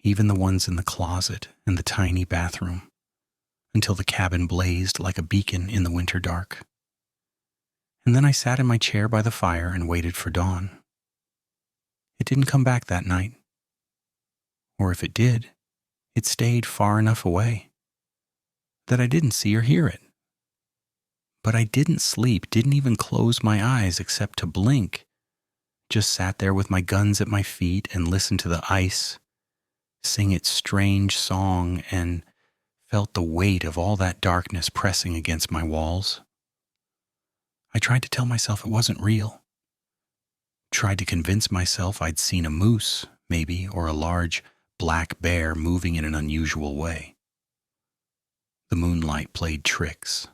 even the ones in the closet and the tiny bathroom, until the cabin blazed like a beacon in the winter dark. And then I sat in my chair by the fire and waited for dawn. It didn't come back that night. Or if it did, it stayed far enough away that I didn't see or hear it. But I didn't sleep, didn't even close my eyes except to blink. Just sat there with my guns at my feet and listened to the ice sing its strange song and felt the weight of all that darkness pressing against my walls. I tried to tell myself it wasn't real. Tried to convince myself I'd seen a moose, maybe, or a large black bear moving in an unusual way. The moonlight played tricks.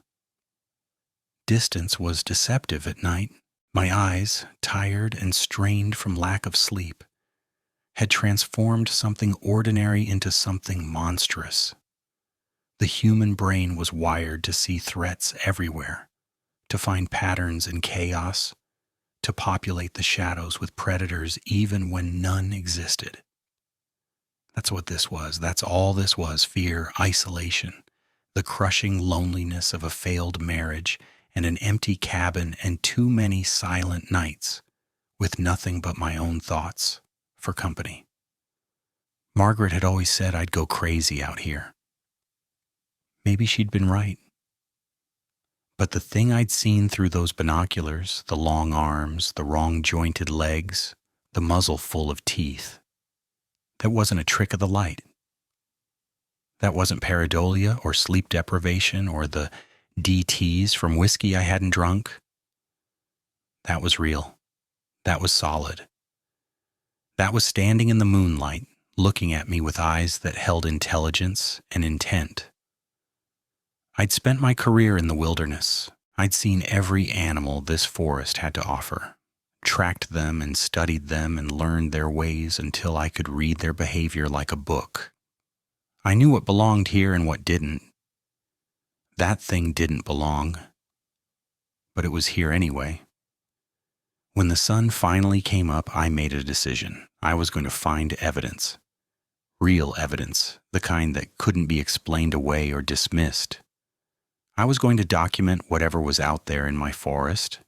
Distance was deceptive at night. My eyes, tired and strained from lack of sleep, had transformed something ordinary into something monstrous. The human brain was wired to see threats everywhere, to find patterns in chaos, to populate the shadows with predators even when none existed. That's what this was. That's all this was: fear, isolation, the crushing loneliness of a failed marriage and an empty cabin and too many silent nights with nothing but my own thoughts for company. Margaret had always said I'd go crazy out here. Maybe she'd been right. But the thing I'd seen through those binoculars, the long arms, the wrong-jointed legs, the muzzle full of teeth, that wasn't a trick of the light. That wasn't pareidolia or sleep deprivation or the DTs from whiskey I hadn't drunk. That was real. That was solid. That was standing in the moonlight, looking at me with eyes that held intelligence and intent. I'd spent my career in the wilderness. I'd seen every animal this forest had to offer, tracked them and studied them and learned their ways until I could read their behavior like a book. I knew what belonged here and what didn't. That thing didn't belong, but it was here anyway. When the sun finally came up, I made a decision. I was going to find evidence. Real evidence, the kind that couldn't be explained away or dismissed. I was going to document whatever was out there in my forest,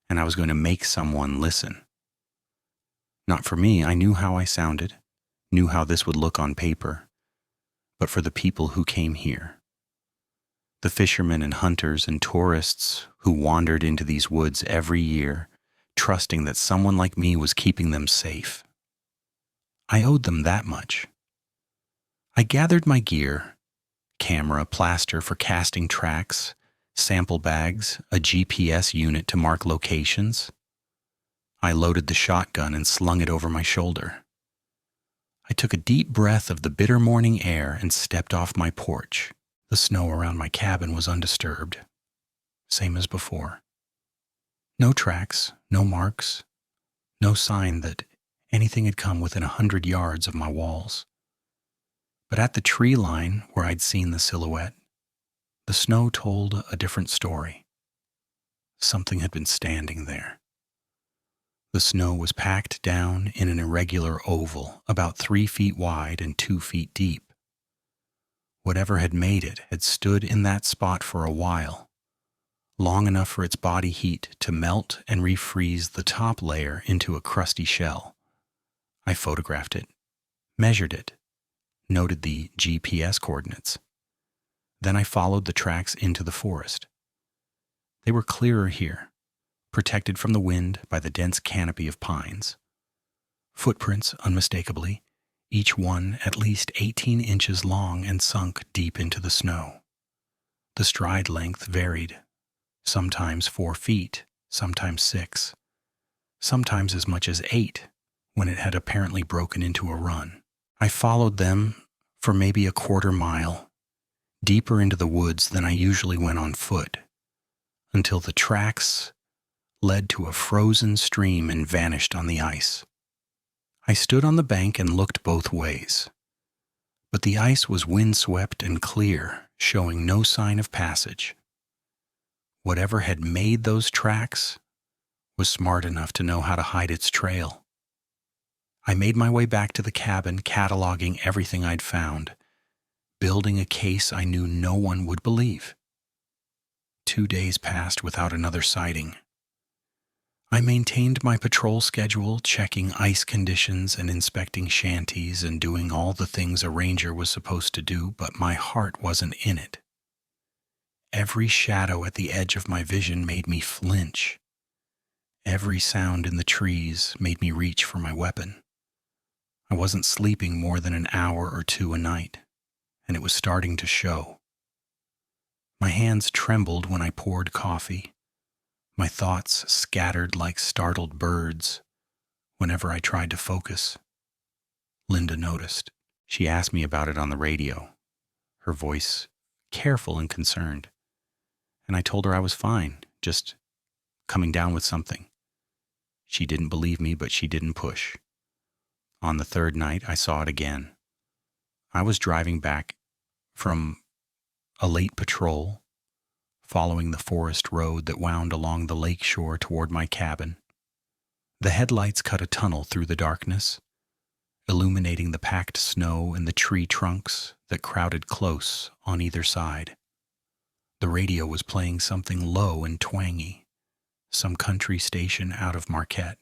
and I was going to make someone listen. Not for me. I knew how I sounded, knew how this would look on paper, but for the people who came here. The fishermen and hunters and tourists who wandered into these woods every year, trusting that someone like me was keeping them safe. I owed them that much. I gathered my gear: camera, plaster for casting tracks, sample bags, a GPS unit to mark locations. I loaded the shotgun and slung it over my shoulder. I took a deep breath of the bitter morning air and stepped off my porch. The snow around my cabin was undisturbed, same as before. No tracks, no marks, no sign that anything had come within 100 yards of my walls. But at the tree line where I'd seen the silhouette, the snow told a different story. Something had been standing there. The snow was packed down in an irregular oval, about 3 feet wide and 2 feet deep. Whatever had made it had stood in that spot for a while, long enough for its body heat to melt and refreeze the top layer into a crusty shell. I photographed it, measured it, noted the GPS coordinates. Then I followed the tracks into the forest. They were clearer here, protected from the wind by the dense canopy of pines. Footprints, unmistakably, each one at least 18 inches long and sunk deep into the snow. The stride length varied, sometimes 4 feet, sometimes 6, sometimes as much as 8 when it had apparently broken into a run. I followed them for maybe a quarter mile, deeper into the woods than I usually went on foot, until the tracks led to a frozen stream and vanished on the ice. I stood on the bank and looked both ways, but the ice was windswept and clear, showing no sign of passage. Whatever had made those tracks was smart enough to know how to hide its trail. I made my way back to the cabin, cataloging everything I'd found, building a case I knew no one would believe. 2 days passed without another sighting. I maintained my patrol schedule, checking ice conditions and inspecting shanties and doing all the things a ranger was supposed to do, but my heart wasn't in it. Every shadow at the edge of my vision made me flinch. Every sound in the trees made me reach for my weapon. I wasn't sleeping more than an hour or 2 a night, and it was starting to show. My hands trembled when I poured coffee. My thoughts scattered like startled birds whenever I tried to focus. Linda noticed. She asked me about it on the radio, her voice careful and concerned. And I told her I was fine, just coming down with something. She didn't believe me, but she didn't push. On the 3rd night, I saw it again. I was driving back from a late patrol, following the forest road that wound along the lake shore toward my cabin. The headlights cut a tunnel through the darkness, illuminating the packed snow and the tree trunks that crowded close on either side. The radio was playing something low and twangy, some country station out of Marquette.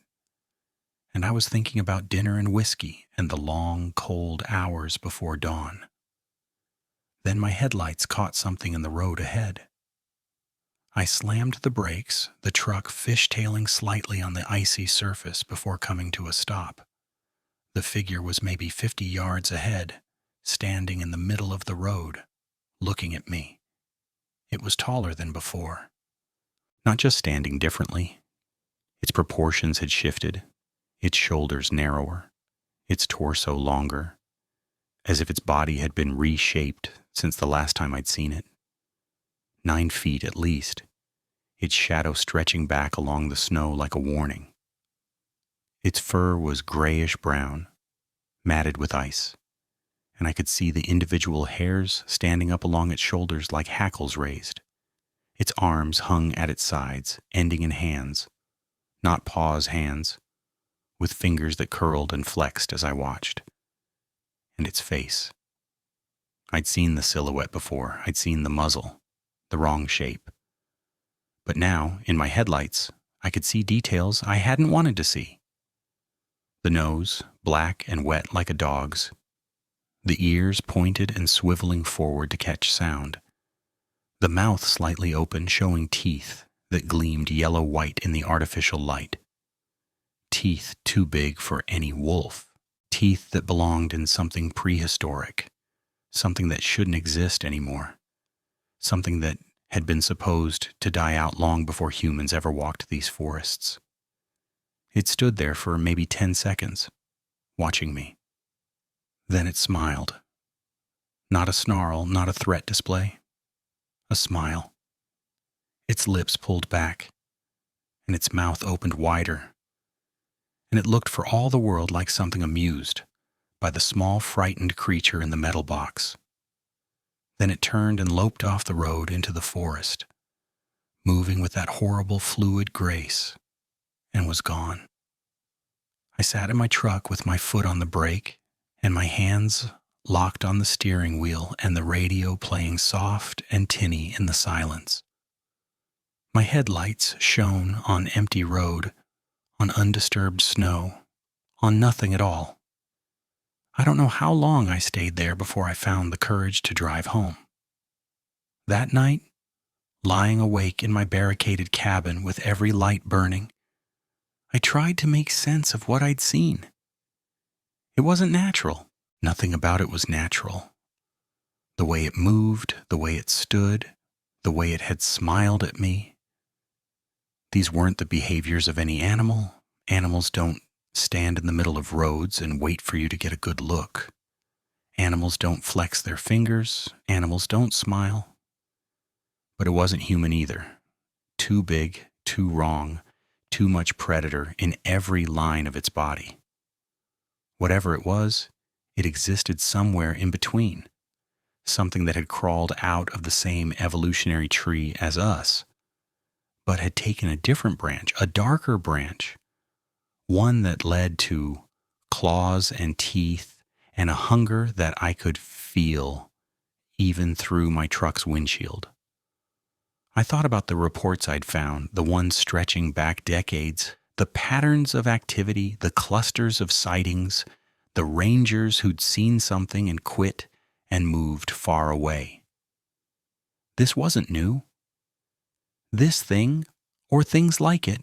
And I was thinking about dinner and whiskey and the long, cold hours before dawn. Then my headlights caught something in the road ahead. I slammed the brakes, the truck fishtailing slightly on the icy surface before coming to a stop. The figure was maybe 50 yards ahead, standing in the middle of the road, looking at me. It was taller than before. Not just standing differently. Its proportions had shifted, its shoulders narrower, its torso longer, as if its body had been reshaped since the last time I'd seen it. 9 feet at least, its shadow stretching back along the snow like a warning. Its fur was grayish-brown, matted with ice, and I could see the individual hairs standing up along its shoulders like hackles raised. Its arms hung at its sides, ending in hands, not paws hands, with fingers that curled and flexed as I watched. And its face. I'd seen the silhouette before. I'd seen the muzzle, the wrong shape. But now, in my headlights, I could see details I hadn't wanted to see. The nose, black and wet like a dog's. the ears pointed and swiveling forward to catch sound, the mouth slightly open, showing teeth that gleamed yellow-white in the artificial light. Teeth too big for any wolf. Teeth that belonged in something prehistoric, something that shouldn't exist anymore, something that had been supposed to die out long before humans ever walked these forests. It stood there for maybe 10 seconds, watching me. Then it smiled. Not a snarl, not a threat display. A smile. Its lips pulled back, and its mouth opened wider, and it looked for all the world like something amused by the small, frightened creature in the metal box. Then it turned and loped off the road into the forest, moving with that horrible fluid grace, and was gone. I sat in my truck with my foot on the brake and my hands locked on the steering wheel and the radio playing soft and tinny in the silence. My headlights shone on empty road, on undisturbed snow, on nothing at all. I don't know how long I stayed there before I found the courage to drive home. That night, lying awake in my barricaded cabin with every light burning, I tried to make sense of what I'd seen. It wasn't natural. Nothing about it was natural. The way it moved, the way it stood, the way it had smiled at me. These weren't the behaviors of any animal. Animals don't stand in the middle of roads and wait for you to get a good look. Animals don't flex their fingers. Animals don't smile. But it wasn't human either. Too big, too wrong, too much predator in every line of its body. Whatever it was, it existed somewhere in between, something that had crawled out of the same evolutionary tree as us, but had taken a different branch, a darker branch, one that led to claws and teeth and a hunger that I could feel even through my truck's windshield. I thought about the reports I'd found, the ones stretching back decades, the patterns of activity, the clusters of sightings, the rangers who'd seen something and quit and moved far away. This wasn't new. This thing, or things like it,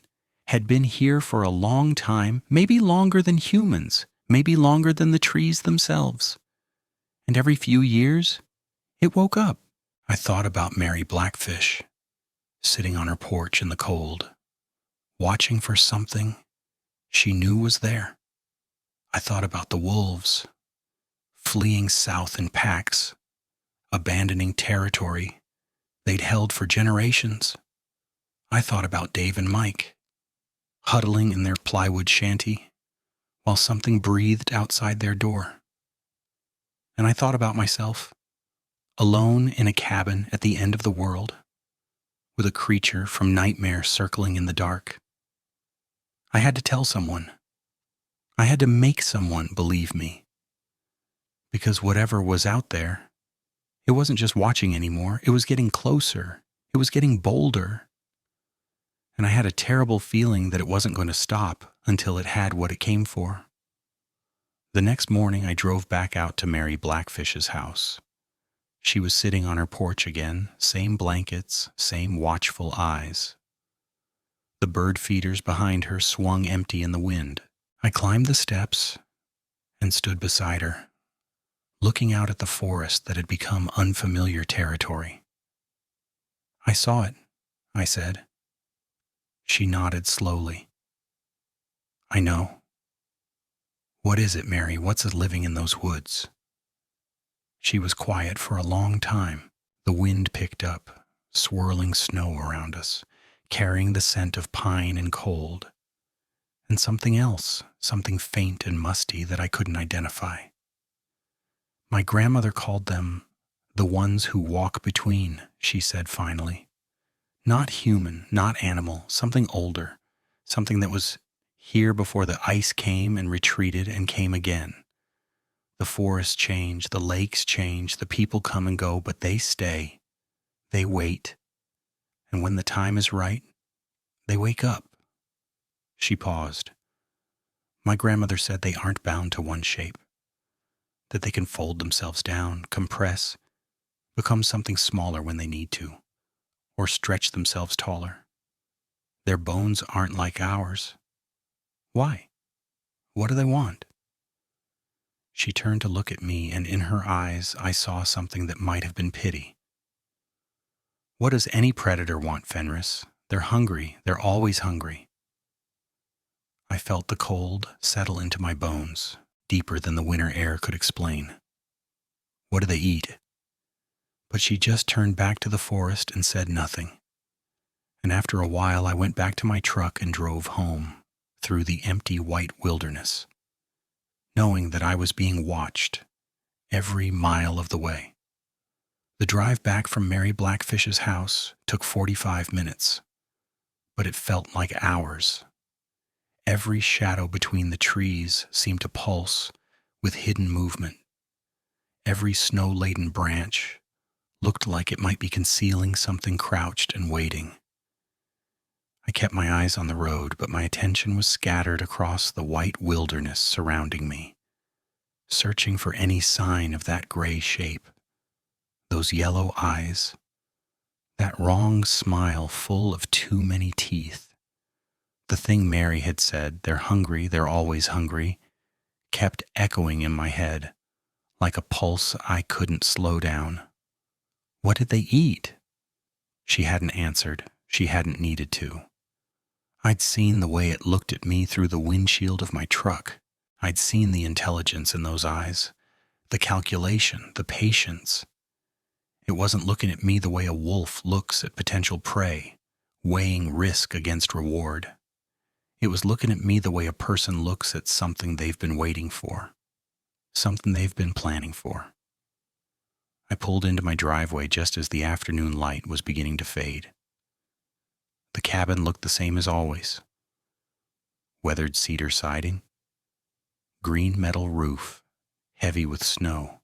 had been here for a long time, maybe longer than humans, maybe longer than the trees themselves. And every few years, it woke up. I thought about Mary Blackfish, sitting on her porch in the cold, watching for something she knew was there. I thought about the wolves, fleeing south in packs, abandoning territory they'd held for generations. I thought about Dave and Mike, huddling in their plywood shanty while something breathed outside their door. And I thought about myself, alone in a cabin at the end of the world, with a creature from nightmare circling in the dark. I had to tell someone. I had to make someone believe me. Because whatever was out there, it wasn't just watching anymore. It was getting closer. It was getting bolder. And I had a terrible feeling that it wasn't going to stop until it had what it came for. The next morning, I drove back out to Mary Blackfish's house. She was sitting on her porch again, same blankets, same watchful eyes. The bird feeders behind her swung empty in the wind. I climbed the steps and stood beside her, looking out at the forest that had become unfamiliar territory. "I saw it," I said. She nodded slowly. "I know." "What is it, Mary? What's it living in those woods?" She was quiet for a long time. The wind picked up, swirling snow around us, carrying the scent of pine and cold, and something else, something faint and musty that I couldn't identify. "My grandmother called them the ones who walk between," she said finally. "Not human, not animal, something older, something that was here before the ice came and retreated and came again. The forests change, the lakes change, the people come and go, but they stay. They wait. And when the time is right, they wake up." She paused. "My grandmother said they aren't bound to one shape. that they can fold themselves down, compress, become something smaller when they need to, or stretch themselves taller. Their bones aren't like ours. Why? What do they want? She turned to look at me, and in her eyes I saw something that might have been pity. What does any predator want, Fenris? They're hungry. They're always hungry. I felt the cold settle into my bones, deeper than the winter air could explain. What do they eat? But she just turned back to the forest and said nothing. And after a while I went back to my truck and drove home through the empty white wilderness, knowing that I was being watched every mile of the way. The drive back from Mary Blackfish's house took 45 minutes, but it felt like hours. Every shadow between the trees seemed to pulse with hidden movement. Every snow-laden branch looked like it might be concealing something crouched and waiting. I kept my eyes on the road, but my attention was scattered across the white wilderness surrounding me, searching for any sign of that gray shape, those yellow eyes, that wrong smile full of too many teeth. The thing Mary had said, "They're hungry, they're always hungry," kept echoing in my head like a pulse I couldn't slow down. What did they eat? She hadn't answered. She hadn't needed to. I'd seen the way it looked at me through the windshield of my truck. I'd seen the intelligence in those eyes, the calculation, the patience. It wasn't looking at me the way a wolf looks at potential prey, weighing risk against reward. It was looking at me the way a person looks at something they've been waiting for, something they've been planning for. I pulled into my driveway just as the afternoon light was beginning to fade. The cabin looked the same as always. Weathered cedar siding, green metal roof, heavy with snow,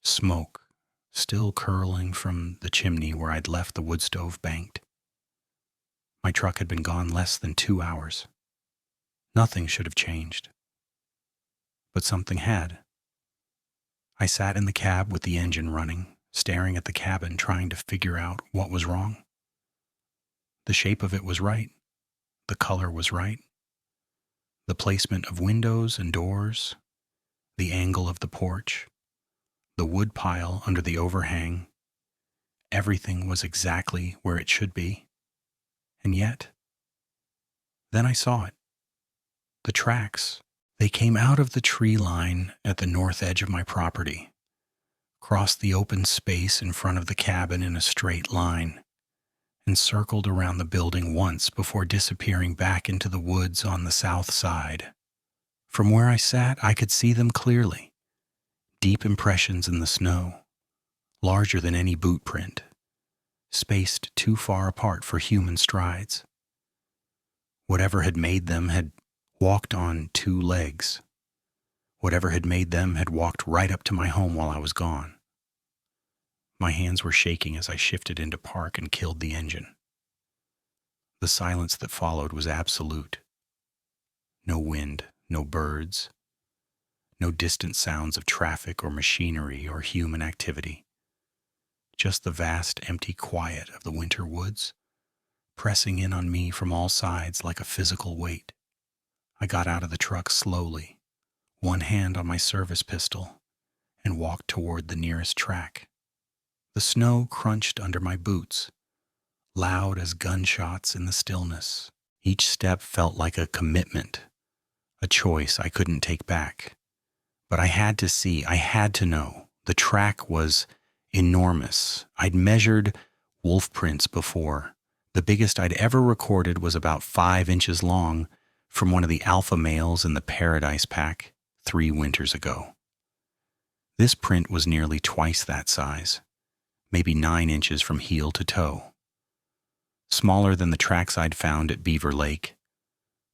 smoke still curling from the chimney where I'd left the wood stove banked. My truck had been gone less than 2 hours. Nothing should have changed. But something had. I sat in the cab with the engine running, staring at the cabin, trying to figure out what was wrong. The shape of it was right. The color was right. The placement of windows and doors, the angle of the porch, the wood pile under the overhang, everything was exactly where it should be. And yet, then I saw it. The tracks, they came out of the tree line at the north edge of my property, crossed the open space in front of the cabin in a straight line, and circled around the building once before disappearing back into the woods on the south side. From where I sat, I could see them clearly. Deep impressions in the snow, larger than any boot print, spaced too far apart for human strides. Whatever had made them had walked on 2 legs. Whatever had made them had walked right up to my home while I was gone. My hands were shaking as I shifted into park and killed the engine. The silence that followed was absolute. No wind, no birds, no distant sounds of traffic or machinery or human activity. Just the vast, empty quiet of the winter woods, pressing in on me from all sides like a physical weight. I got out of the truck slowly, one hand on my service pistol, and walked toward the nearest track. The snow crunched under my boots, loud as gunshots in the stillness. Each step felt like a commitment, a choice I couldn't take back. But I had to see, I had to know. The track was enormous. I'd measured wolf prints before. The biggest I'd ever recorded was about 5 inches long from one of the alpha males in the Paradise Pack 3 winters ago. This print was nearly twice that size, maybe 9 inches from heel to toe. Smaller than the tracks I'd found at Beaver Lake.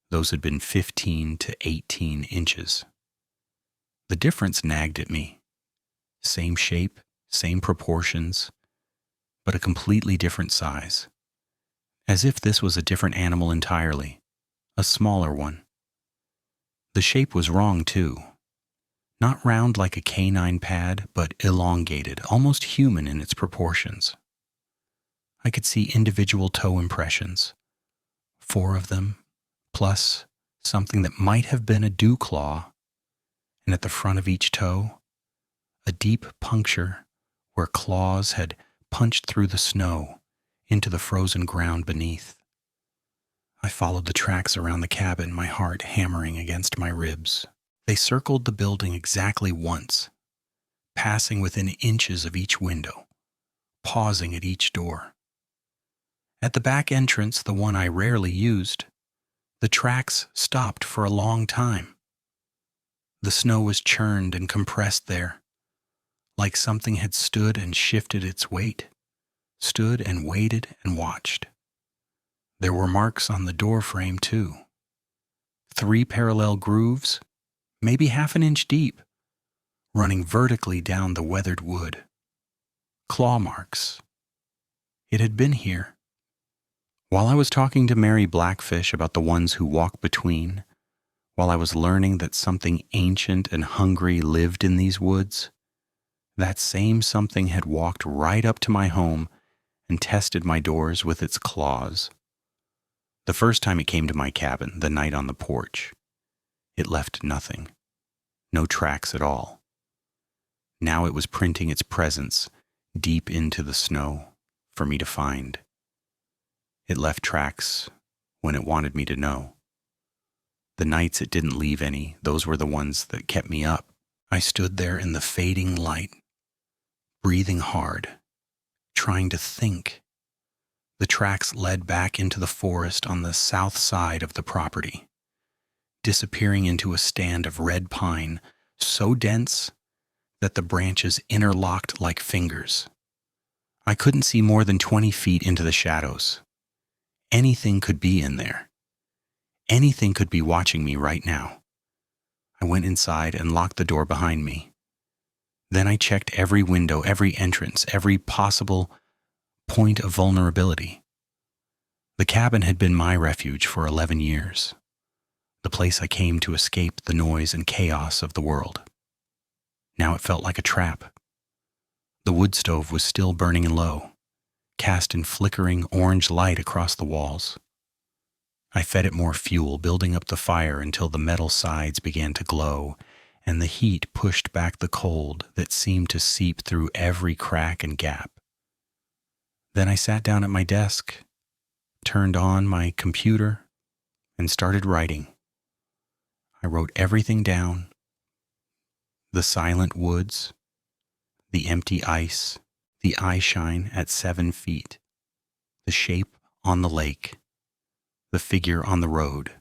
Those had been 15 to 18 inches. The difference nagged at me. Same shape, same proportions, but a completely different size. As if this was a different animal entirely, a smaller one. The shape was wrong too. Not round like a canine pad, but elongated, almost human in its proportions. I could see individual toe impressions, 4 of them, plus something that might have been a dew claw, and at the front of each toe, a deep puncture where claws had punched through the snow into the frozen ground beneath. I followed the tracks around the cabin, my heart hammering against my ribs. They circled the building exactly once, passing within inches of each window, pausing at each door. At the back entrance, the one I rarely used, the tracks stopped for a long time. The snow was churned and compressed there, like something had stood and shifted its weight, stood and waited and watched. There were marks on the door frame, too. 3 parallel grooves, maybe half an inch deep, running vertically down the weathered wood. Claw marks. It had been here. While I was talking to Mary Blackfish about the ones who walk between, while I was learning that something ancient and hungry lived in these woods, that same something had walked right up to my home and tested my doors with its claws. The first time it came to my cabin, the night on the porch, it left nothing, no tracks at all. Now it was printing its presence deep into the snow for me to find. It left tracks when it wanted me to know. The nights it didn't leave any, those were the ones that kept me up. I stood there in the fading light, breathing hard, trying to think. The tracks led back into the forest on the south side of the property, disappearing into a stand of red pine so dense that the branches interlocked like fingers. I couldn't see more than 20 feet into the shadows. Anything could be in there. Anything could be watching me right now. I went inside and locked the door behind me. Then I checked every window, every entrance, every possible point of vulnerability. The cabin had been my refuge for 11 years, the place I came to escape the noise and chaos of the world. Now it felt like a trap. The wood stove was still burning low, cast in flickering orange light across the walls. I fed it more fuel, building up the fire until the metal sides began to glow, and the heat pushed back the cold that seemed to seep through every crack and gap. Then I sat down at my desk, turned on my computer, and started writing. I wrote everything down: the silent woods, the empty ice, the eye shine at 7 feet, the shape on the lake, the figure on the road,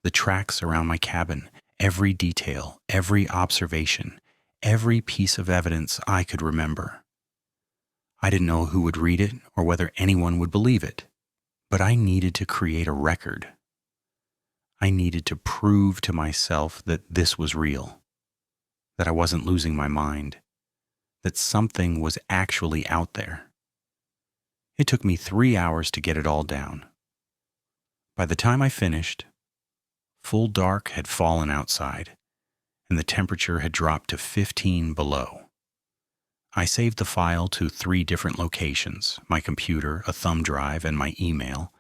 the tracks around my cabin, every detail, every observation, every piece of evidence I could remember. I didn't know who would read it or whether anyone would believe it, but I needed to create a record. I needed to prove to myself that this was real, that I wasn't losing my mind, that something was actually out there. It took me 3 hours to get it all down. By the time I finished, full dark had fallen outside, and the temperature had dropped to 15 below. I saved the file to 3 different locations: my computer, a thumb drive, and my email,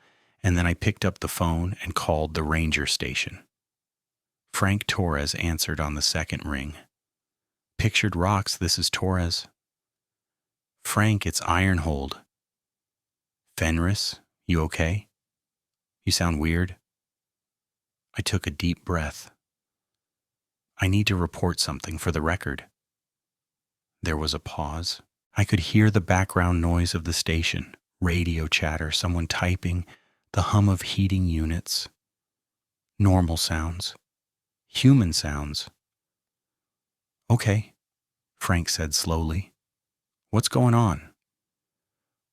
and then I picked up the phone and called the ranger station. Frank Torres answered on the second ring. "Pictured Rocks, this is Torres." "Frank, it's Ironhold." "Fenris, you okay? You sound weird." I took a deep breath. "I need to report something for the record." There was a pause. I could hear the background noise of the station, radio chatter, someone typing, the hum of heating units. Normal sounds. Human sounds. "Okay," Frank said slowly. "What's going on?"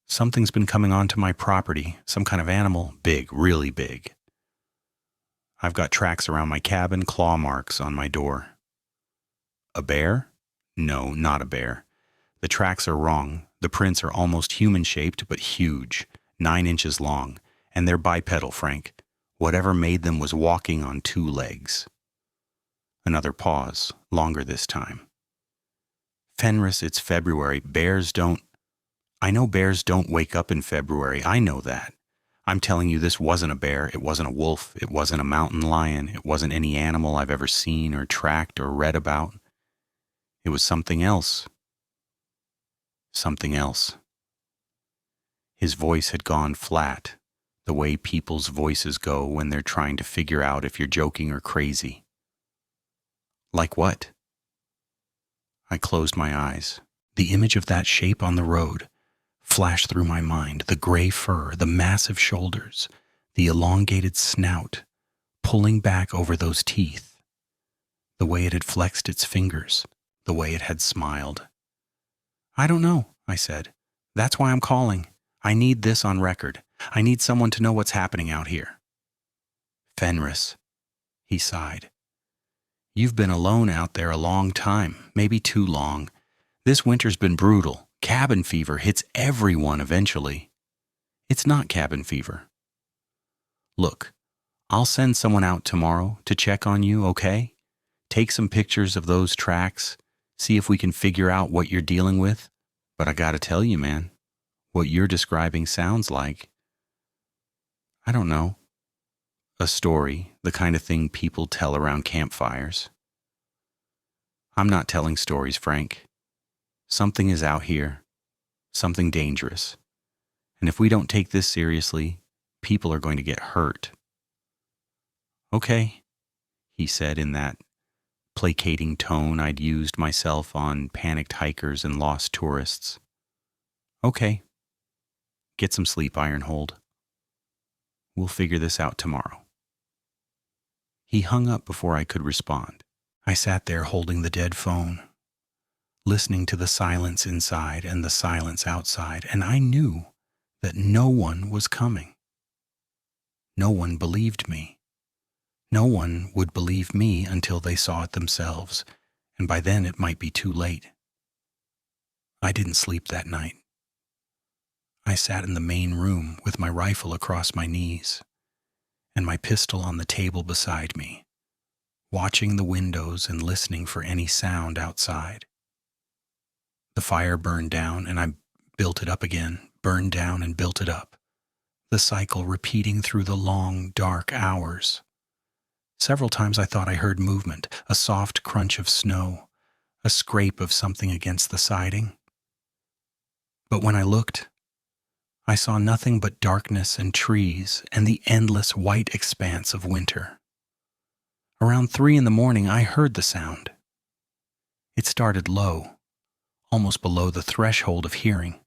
"Something's been coming onto my property, some kind of animal, big, really big. I've got tracks around my cabin, claw marks on my door." "A bear?" "No, not a bear. The tracks are wrong. The prints are almost human-shaped, but huge, 9 inches long, and they're bipedal, Frank. Whatever made them was walking on 2 legs." Another pause, longer this time. Fenris, it's February. Bears don't... I know bears don't wake up in February. I know that. I'm telling you, this wasn't a bear. It wasn't a wolf. It wasn't a mountain lion. It wasn't any animal I've ever seen or tracked or read about. It was something else. Something else. His voice had gone flat, the way people's voices go when they're trying to figure out if you're joking or crazy. Like what? I closed my eyes. The image of that shape on the road flashed through my mind, the gray fur, the massive shoulders, the elongated snout, pulling back over those teeth, the way it had flexed its fingers, the way it had smiled. I don't know, I said. That's why I'm calling. I need this on record. I need someone to know what's happening out here. Fenris, he sighed. You've been alone out there a long time, maybe too long. This winter's been brutal. Cabin fever hits everyone eventually. It's not cabin fever. Look, I'll send someone out tomorrow to check on you, okay? Take some pictures of those tracks, see if we can figure out what you're dealing with. But I gotta tell you, man, what you're describing sounds like, I don't know, a story, the kind of thing people tell around campfires. I'm not telling stories, Frank. Something is out here, something dangerous. And if we don't take this seriously, people are going to get hurt. Okay, he said in that placating tone I'd used myself on panicked hikers and lost tourists. Okay. Get some sleep, Ironhold. We'll figure this out tomorrow. He hung up before I could respond. I sat there holding the dead phone, listening to the silence inside and the silence outside, and I knew that no one was coming. No one believed me. No one would believe me until they saw it themselves, and by then it might be too late. I didn't sleep that night. I sat in the main room with my rifle across my knees and my pistol on the table beside me, watching the windows and listening for any sound outside. The fire burned down and I built it up again, burned down and built it up, the cycle repeating through the long, dark hours. Several times I thought I heard movement, a soft crunch of snow, a scrape of something against the siding. But when I looked, I saw nothing but darkness and trees and the endless white expanse of winter. Around 3 a.m, I heard the sound. It started low, almost below the threshold of hearing.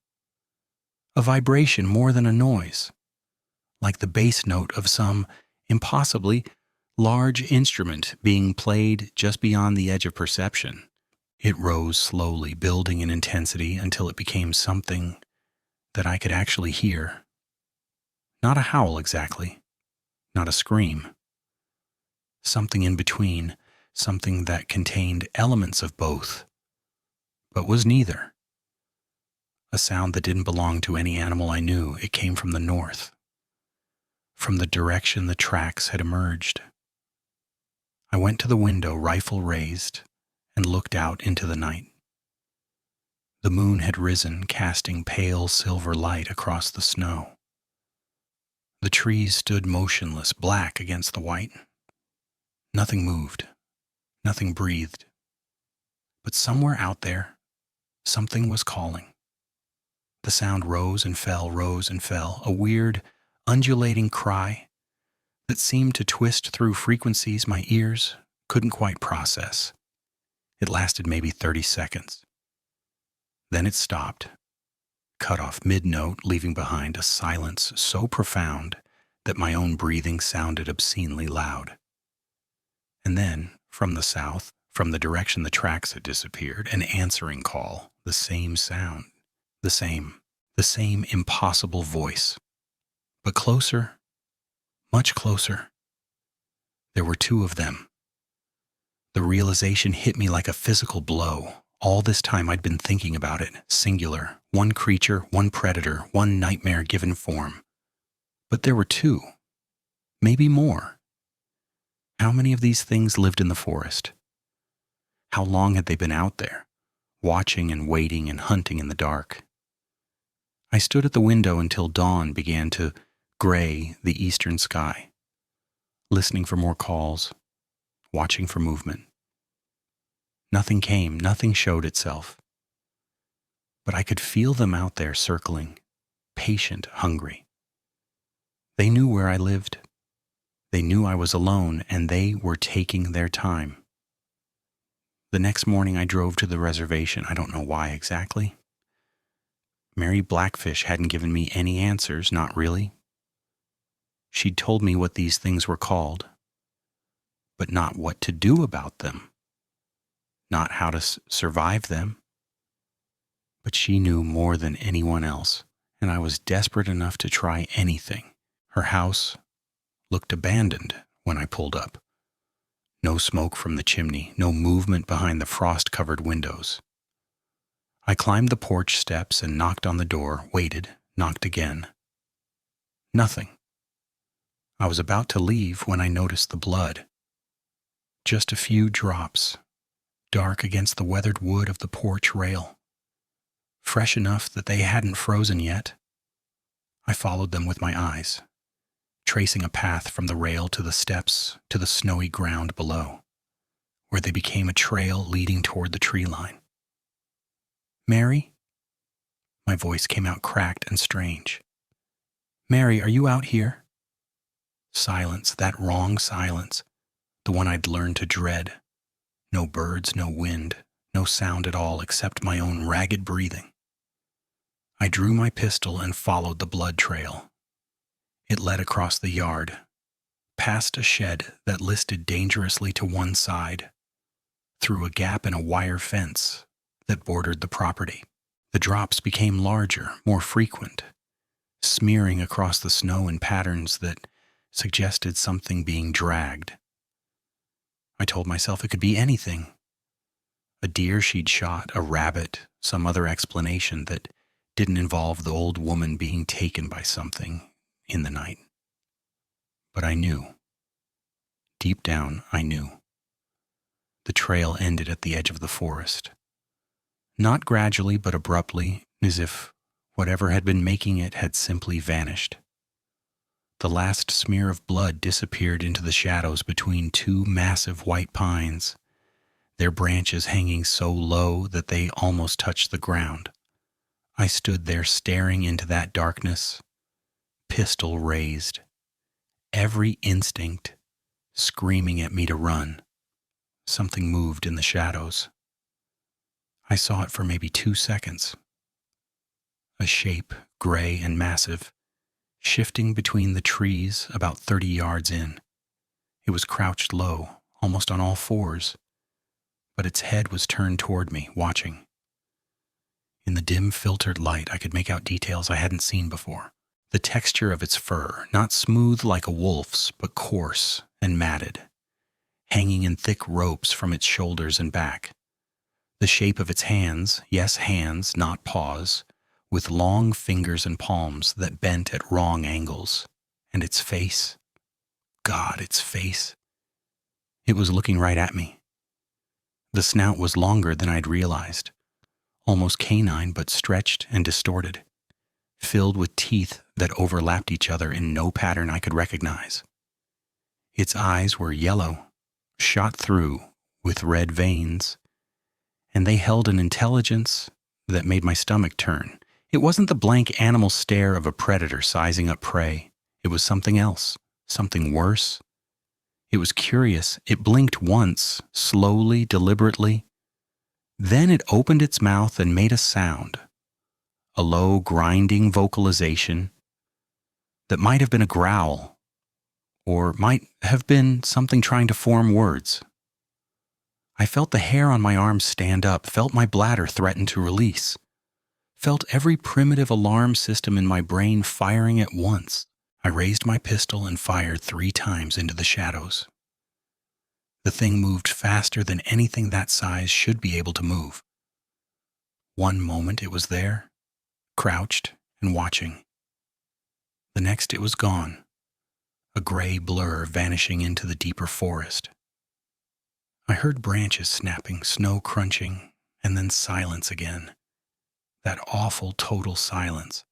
A vibration more than a noise, like the bass note of some impossibly large instrument being played just beyond the edge of perception. It rose slowly, building in intensity until it became something that I could actually hear. Not a howl exactly, not a scream. Something in between, something that contained elements of both, but was neither. A sound that didn't belong to any animal I knew. It came from the north, from the direction the tracks had emerged. I went to the window, rifle raised, and looked out into the night. The moon had risen, casting pale silver light across the snow. The trees stood motionless, black against the white. Nothing moved, nothing breathed. But somewhere out there, something was calling. The sound rose and fell, a weird, undulating cry that seemed to twist through frequencies my ears couldn't quite process. It lasted maybe 30 seconds. Then it stopped, cut off mid-note, leaving behind a silence so profound that my own breathing sounded obscenely loud. And then, from the south, from the direction the tracks had disappeared, an answering call, the same sound, the same impossible voice. But closer, much closer. There were 2 of them. The realization hit me like a physical blow. All this time I'd been thinking about it, singular, one creature, one predator, one nightmare given form. But there were 2, maybe more. How many of these things lived in the forest? How long had they been out there, watching and waiting and hunting in the dark? I stood at the window until dawn began to gray the eastern sky, listening for more calls, watching for movement. Nothing came, nothing showed itself. But I could feel them out there circling, patient, hungry. They knew where I lived. They knew I was alone, and they were taking their time. The next morning I drove to the reservation. I don't know why exactly. Mary Blackfish hadn't given me any answers, not really. She'd told me what these things were called, but not what to do about them, not how to survive them. But she knew more than anyone else, and I was desperate enough to try anything. Her house looked abandoned when I pulled up. No smoke from the chimney, no movement behind the frost-covered windows. I climbed the porch steps and knocked on the door, waited, knocked again. Nothing. I was about to leave when I noticed the blood. Just a few drops, dark against the weathered wood of the porch rail. Fresh enough that they hadn't frozen yet. I followed them with my eyes, tracing a path from the rail to the steps to the snowy ground below, where they became a trail leading toward the tree line. "Mary?" My voice came out cracked and strange. "Mary, are you out here?" Silence, that wrong silence, the one I'd learned to dread. No birds, no wind, no sound at all except my own ragged breathing. I drew my pistol and followed the blood trail. It led across the yard, past a shed that listed dangerously to one side, through a gap in a wire fence that bordered the property. The drops became larger, more frequent, smearing across the snow in patterns that suggested something being dragged. I told myself it could be anything. A deer she'd shot, a rabbit, some other explanation that didn't involve the old woman being taken by something in the night. But I knew. Deep down, I knew. The trail ended at the edge of the forest. Not gradually, but abruptly, as if whatever had been making it had simply vanished. The last smear of blood disappeared into the shadows between two massive white pines, their branches hanging so low that they almost touched the ground. I stood there staring into that darkness, pistol raised, every instinct screaming at me to run. Something moved in the shadows. I saw it for maybe 2 seconds. A shape, gray and massive, shifting between the trees about 30 yards in. It was crouched low, almost on all fours, but its head was turned toward me, watching. In the dim filtered light, I could make out details I hadn't seen before. The texture of its fur, not smooth like a wolf's, but coarse and matted, hanging in thick ropes from its shoulders and back. The shape of its hands, yes, hands, not paws, with long fingers and palms that bent at wrong angles. And its face, God, its face. It was looking right at me. The snout was longer than I'd realized, almost canine but stretched and distorted, filled with teeth that overlapped each other in no pattern I could recognize. Its eyes were yellow, shot through with red veins, and they held an intelligence that made my stomach turn. It wasn't the blank animal stare of a predator sizing up prey. It was something else, something worse. It was curious. It blinked once, slowly, deliberately. Then it opened its mouth and made a sound, a low, grinding vocalization that might have been a growl, or might have been something trying to form words. I felt the hair on my arms stand up, felt my bladder threaten to release, felt every primitive alarm system in my brain firing at once. I raised my pistol and fired 3 times into the shadows. The thing moved faster than anything that size should be able to move. One moment it was there, crouched and watching. The next it was gone, a gray blur vanishing into the deeper forest. I heard branches snapping, snow crunching, and then silence again. That awful total silence.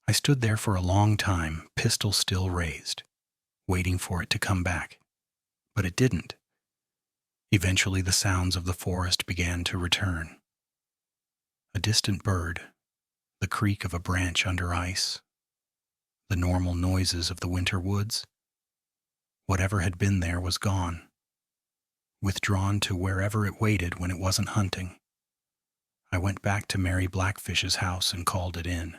I stood there for a long time, pistol still raised, waiting for it to come back. But it didn't. Eventually the sounds of the forest began to return. A distant bird, the creak of a branch under ice, the normal noises of the winter woods. Whatever had been there was gone, withdrawn to wherever it waited when it wasn't hunting. I went back to Mary Blackfish's house and called it in,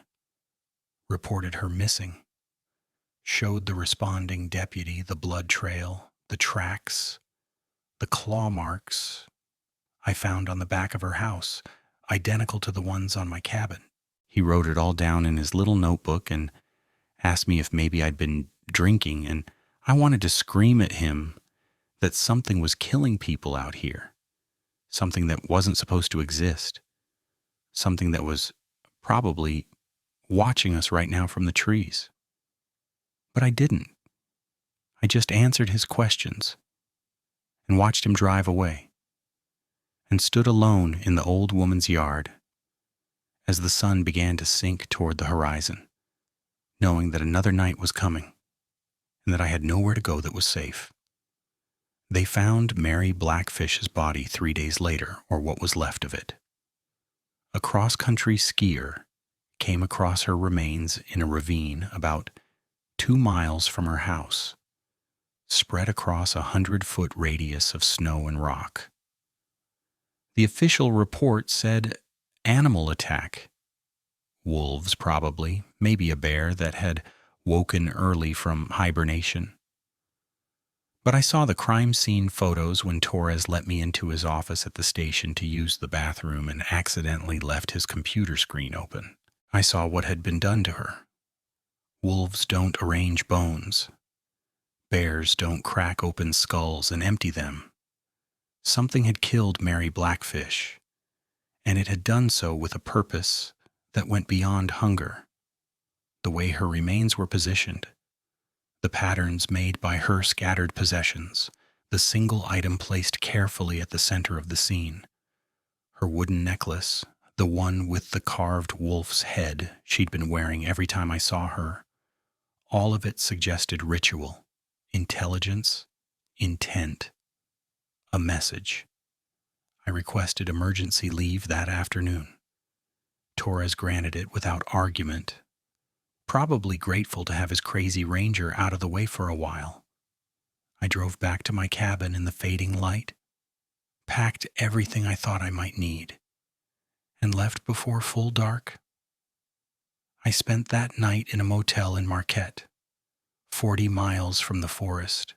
reported her missing, showed the responding deputy the blood trail, the tracks, the claw marks I found on the back of her house, identical to the ones on my cabin. He wrote it all down in his little notebook and asked me if maybe I'd been drinking, and I wanted to scream at him that something was killing people out here, something that wasn't supposed to exist, something that was probably watching us right now from the trees. But I didn't. I just answered his questions and watched him drive away, and stood alone in the old woman's yard as the sun began to sink toward the horizon, knowing that another night was coming and that I had nowhere to go that was safe. They found Mary Blackfish's body 3 days later, or what was left of it. A cross-country skier came across her remains in a ravine about 2 miles from her house, spread across a 100-foot radius of snow and rock. The official report said animal attack. Wolves, probably, maybe a bear that had woken early from hibernation. But I saw the crime scene photos when Torres let me into his office at the station to use the bathroom and accidentally left his computer screen open. I saw what had been done to her. Wolves don't arrange bones. Bears don't crack open skulls and empty them. Something had killed Mary Blackfish, and it had done so with a purpose that went beyond hunger. The way her remains were positioned, the patterns made by her scattered possessions, the single item placed carefully at the center of the scene, her wooden necklace, the one with the carved wolf's head she'd been wearing every time I saw her, all of it suggested ritual, intelligence, intent, a message. I requested emergency leave that afternoon. Torres granted it without argument, probably grateful to have his crazy ranger out of the way for a while. I drove back to my cabin in the fading light, packed everything I thought I might need, and left before full dark. I spent that night in a motel in Marquette, 40 miles from the forest,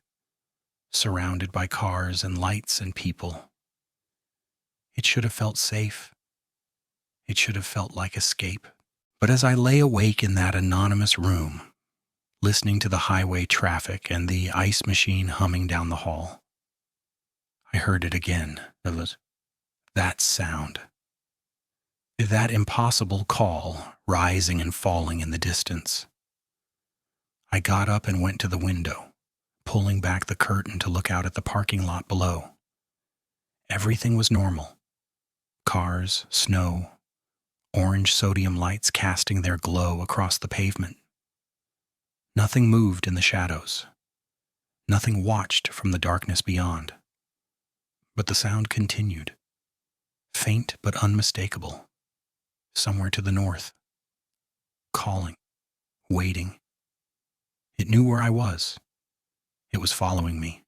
surrounded by cars and lights and people. It should have felt safe. It should have felt like escape. But as I lay awake in that anonymous room, listening to the highway traffic and the ice machine humming down the hall, I heard it again. It was that sound. That impossible call rising and falling in the distance. I got up and went to the window, pulling back the curtain to look out at the parking lot below. Everything was normal. Cars, snow, orange sodium lights casting their glow across the pavement. Nothing moved in the shadows. Nothing watched from the darkness beyond. But the sound continued, faint but unmistakable, somewhere to the north, calling, waiting. It knew where I was. It was following me.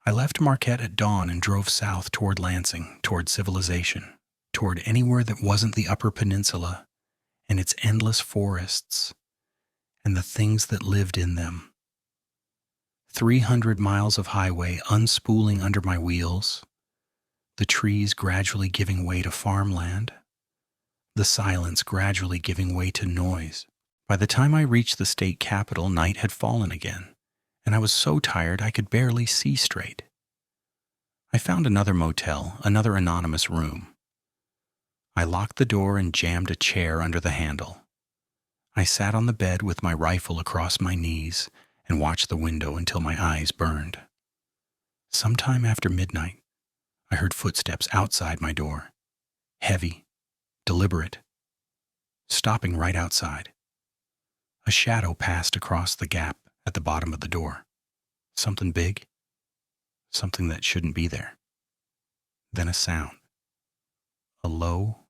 I left Marquette at dawn and drove south toward Lansing, toward civilization, toward anywhere that wasn't the Upper Peninsula and its endless forests and the things that lived in them. 300 miles of highway unspooling under my wheels, the trees gradually giving way to farmland, the silence gradually giving way to noise. By the time I reached the state capital, night had fallen again, and I was so tired I could barely see straight. I found another motel, another anonymous room. I locked the door and jammed a chair under the handle. I sat on the bed with my rifle across my knees and watched the window until my eyes burned. Sometime after midnight, I heard footsteps outside my door, heavy, deliberate, stopping right outside. A shadow passed across the gap at the bottom of the door. Something big, something that shouldn't be there. Then a sound, a low,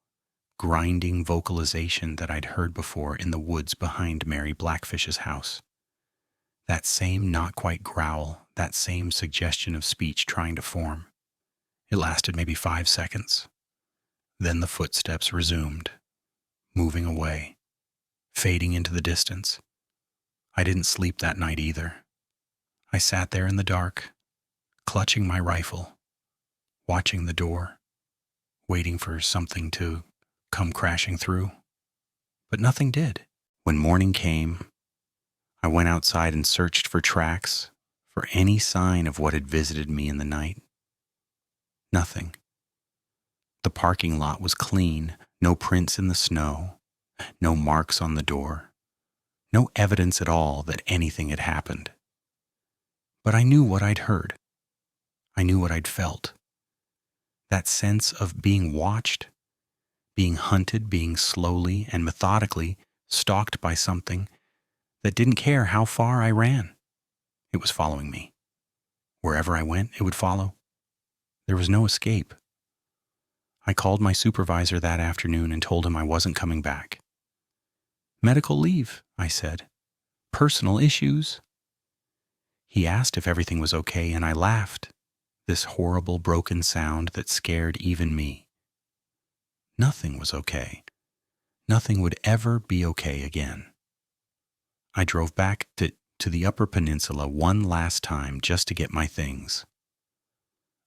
grinding vocalization that I'd heard before in the woods behind Mary Blackfish's house. That same not quite growl, that same suggestion of speech trying to form. It lasted maybe 5 seconds. Then the footsteps resumed, moving away, fading into the distance. I didn't sleep that night either. I sat there in the dark, clutching my rifle, watching the door, waiting for something to come crashing through. But nothing did. When morning came, I went outside and searched for tracks, for any sign of what had visited me in the night. Nothing. The parking lot was clean, no prints in the snow, no marks on the door, no evidence at all that anything had happened. But I knew what I'd heard. I knew what I'd felt. That sense of being watched, being hunted, being slowly and methodically stalked by something that didn't care how far I ran. It was following me. Wherever I went, it would follow. There was no escape. I called my supervisor that afternoon and told him I wasn't coming back. Medical leave, I said. Personal issues. He asked if everything was okay, and I laughed. This horrible broken sound that scared even me. Nothing was okay. Nothing would ever be okay again. I drove back to the Upper Peninsula one last time just to get my things.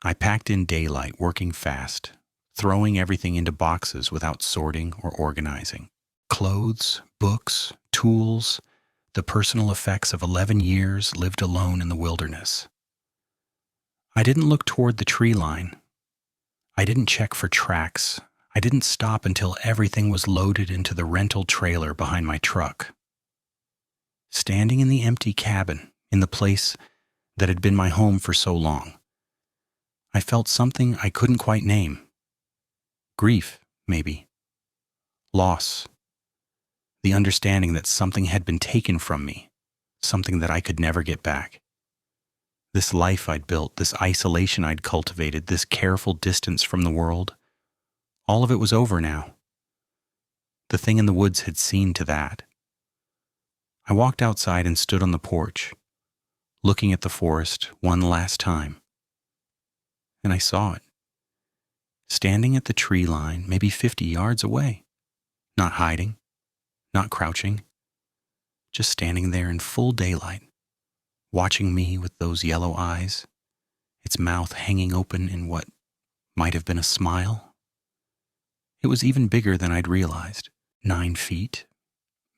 I packed in daylight, working fast, throwing everything into boxes without sorting or organizing. Clothes, books, tools, the personal effects of 11 years lived alone in the wilderness. I didn't look toward the tree line. I didn't check for tracks. I didn't stop until everything was loaded into the rental trailer behind my truck. Standing in the empty cabin, in the place that had been my home for so long, I felt something I couldn't quite name. Grief, maybe. Loss. The understanding that something had been taken from me, something that I could never get back. This life I'd built, this isolation I'd cultivated, this careful distance from the world, all of it was over now. The thing in the woods had seen to that. I walked outside and stood on the porch, looking at the forest one last time. And I saw it. Standing at the tree line, maybe 50 yards away. Not hiding, not crouching, just standing there in full daylight, watching me with those yellow eyes, its mouth hanging open in what might have been a smile. It was even bigger than I'd realized, 9 feet,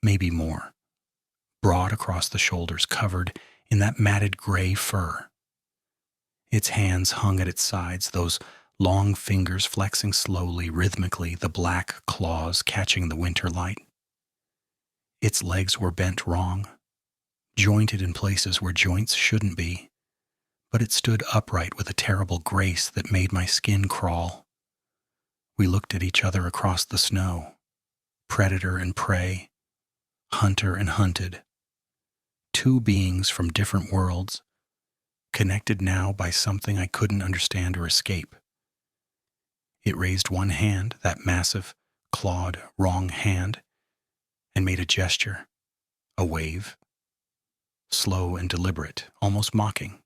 maybe more, broad across the shoulders, covered in that matted gray fur. Its hands hung at its sides, those long fingers flexing slowly, rhythmically, the black claws catching the winter light. Its legs were bent wrong, jointed in places where joints shouldn't be, but it stood upright with a terrible grace that made my skin crawl. We looked at each other across the snow, predator and prey, hunter and hunted. Two beings from different worlds, connected now by something I couldn't understand or escape. It raised one hand, that massive, clawed, wrong hand, and made a gesture, a wave, slow and deliberate, almost mocking.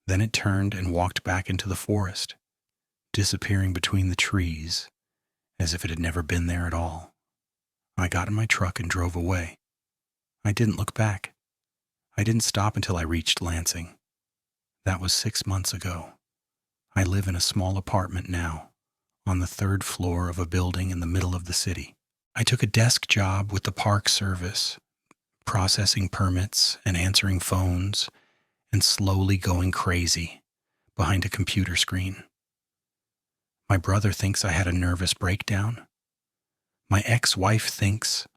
Then it turned and walked back into the forest, disappearing between the trees, as if it had never been there at all. I got in my truck and drove away. I didn't look back. I didn't stop until I reached Lansing. That was 6 months ago. I live in a small apartment now, on the 3rd floor of a building in the middle of the city. I took a desk job with the Park Service, processing permits and answering phones and slowly going crazy behind a computer screen. My brother thinks I had a nervous breakdown. My ex-wife thinks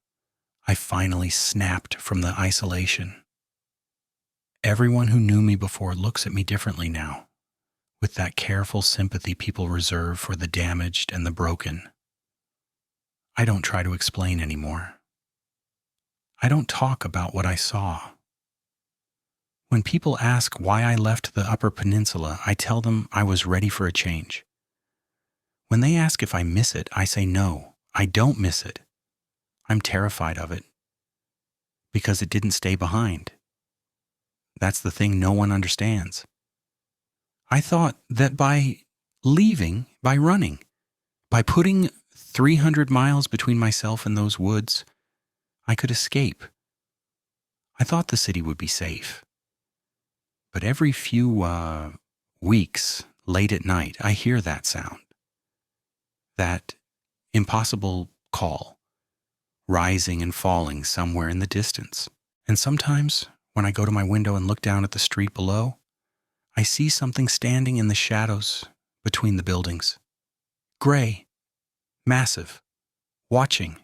I finally snapped from the isolation. Everyone who knew me before looks at me differently now, with that careful sympathy people reserve for the damaged and the broken. I don't try to explain anymore. I don't talk about what I saw. When people ask why I left the Upper Peninsula, I tell them I was ready for a change. When they ask if I miss it, I say no, I don't miss it. I'm terrified of it because it didn't stay behind. That's the thing no one understands. I thought that by leaving, by running, by putting 300 miles between myself and those woods, I could escape. I thought the city would be safe. But every few weeks, late at night, I hear that sound. That impossible call, rising and falling somewhere in the distance. And sometimes, when I go to my window and look down at the street below, I see something standing in the shadows between the buildings. Gray, massive, watching.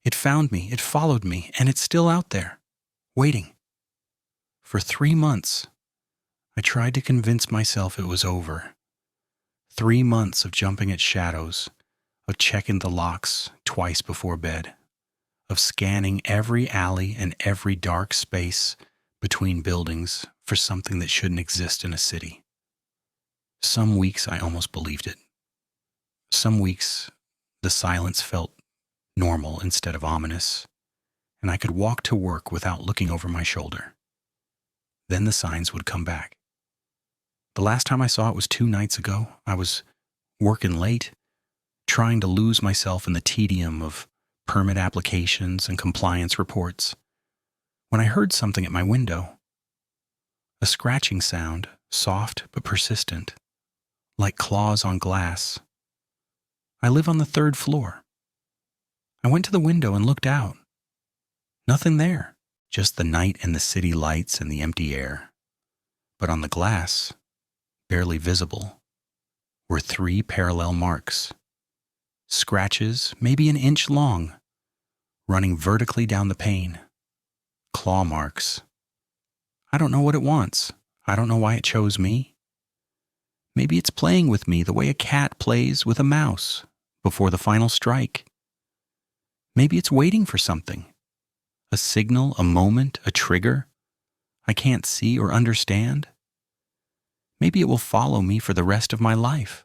It found me, it followed me, and it's still out there, waiting. For 3 months, I tried to convince myself it was over. 3 months of jumping at shadows, of checking the locks twice before bed, of scanning every alley and every dark space between buildings for something that shouldn't exist in a city. Some weeks I almost believed it. Some weeks the silence felt normal instead of ominous, and I could walk to work without looking over my shoulder. Then the signs would come back. The last time I saw it was 2 nights ago. I was working late, trying to lose myself in the tedium of permit applications and compliance reports, when I heard something at my window. A scratching sound, soft but persistent, like claws on glass. I live on the 3rd floor. I went to the window and looked out. Nothing there, just the night and the city lights and the empty air. But on the glass, barely visible, were 3 parallel marks. Scratches, maybe an inch long, running vertically down the pane. Claw marks. I don't know what it wants. I don't know why it chose me. Maybe it's playing with me the way a cat plays with a mouse before the final strike. Maybe it's waiting for something. A signal, a moment, a trigger I can't see or understand. Maybe it will follow me for the rest of my life,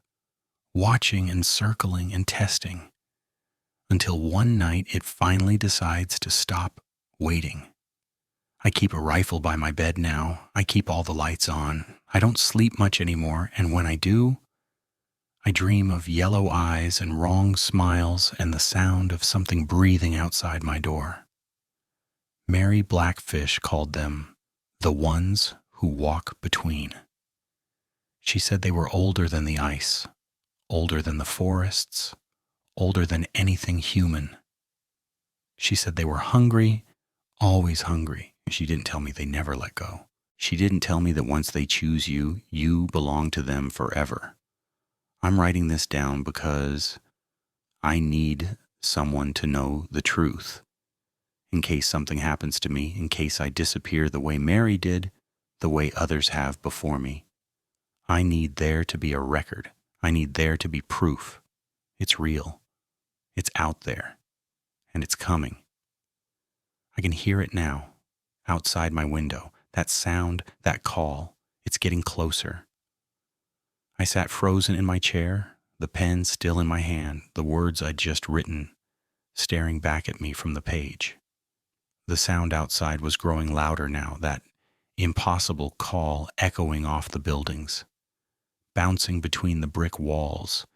watching and circling and testing, until one night it finally decides to stop waiting. I keep a rifle by my bed now. I keep all the lights on. I don't sleep much anymore, and when I do, I dream of yellow eyes and wrong smiles and the sound of something breathing outside my door. Mary Blackfish called them the ones who walk between. She said they were older than the ice, older than the forests, older than anything human. She said they were hungry, always hungry. She didn't tell me they never let go. She didn't tell me that once they choose you, you belong to them forever. I'm writing this down because I need someone to know the truth. In case something happens to me, in case I disappear the way Mary did, the way others have before me. I need there to be a record. I need there to be proof. It's real. It's out there. And it's coming. I can hear it now, outside my window. That sound, that call, it's getting closer. I sat frozen in my chair, the pen still in my hand, the words I'd just written, staring back at me from the page. The sound outside was growing louder now, that impossible call echoing off the buildings, bouncing between the brick walls,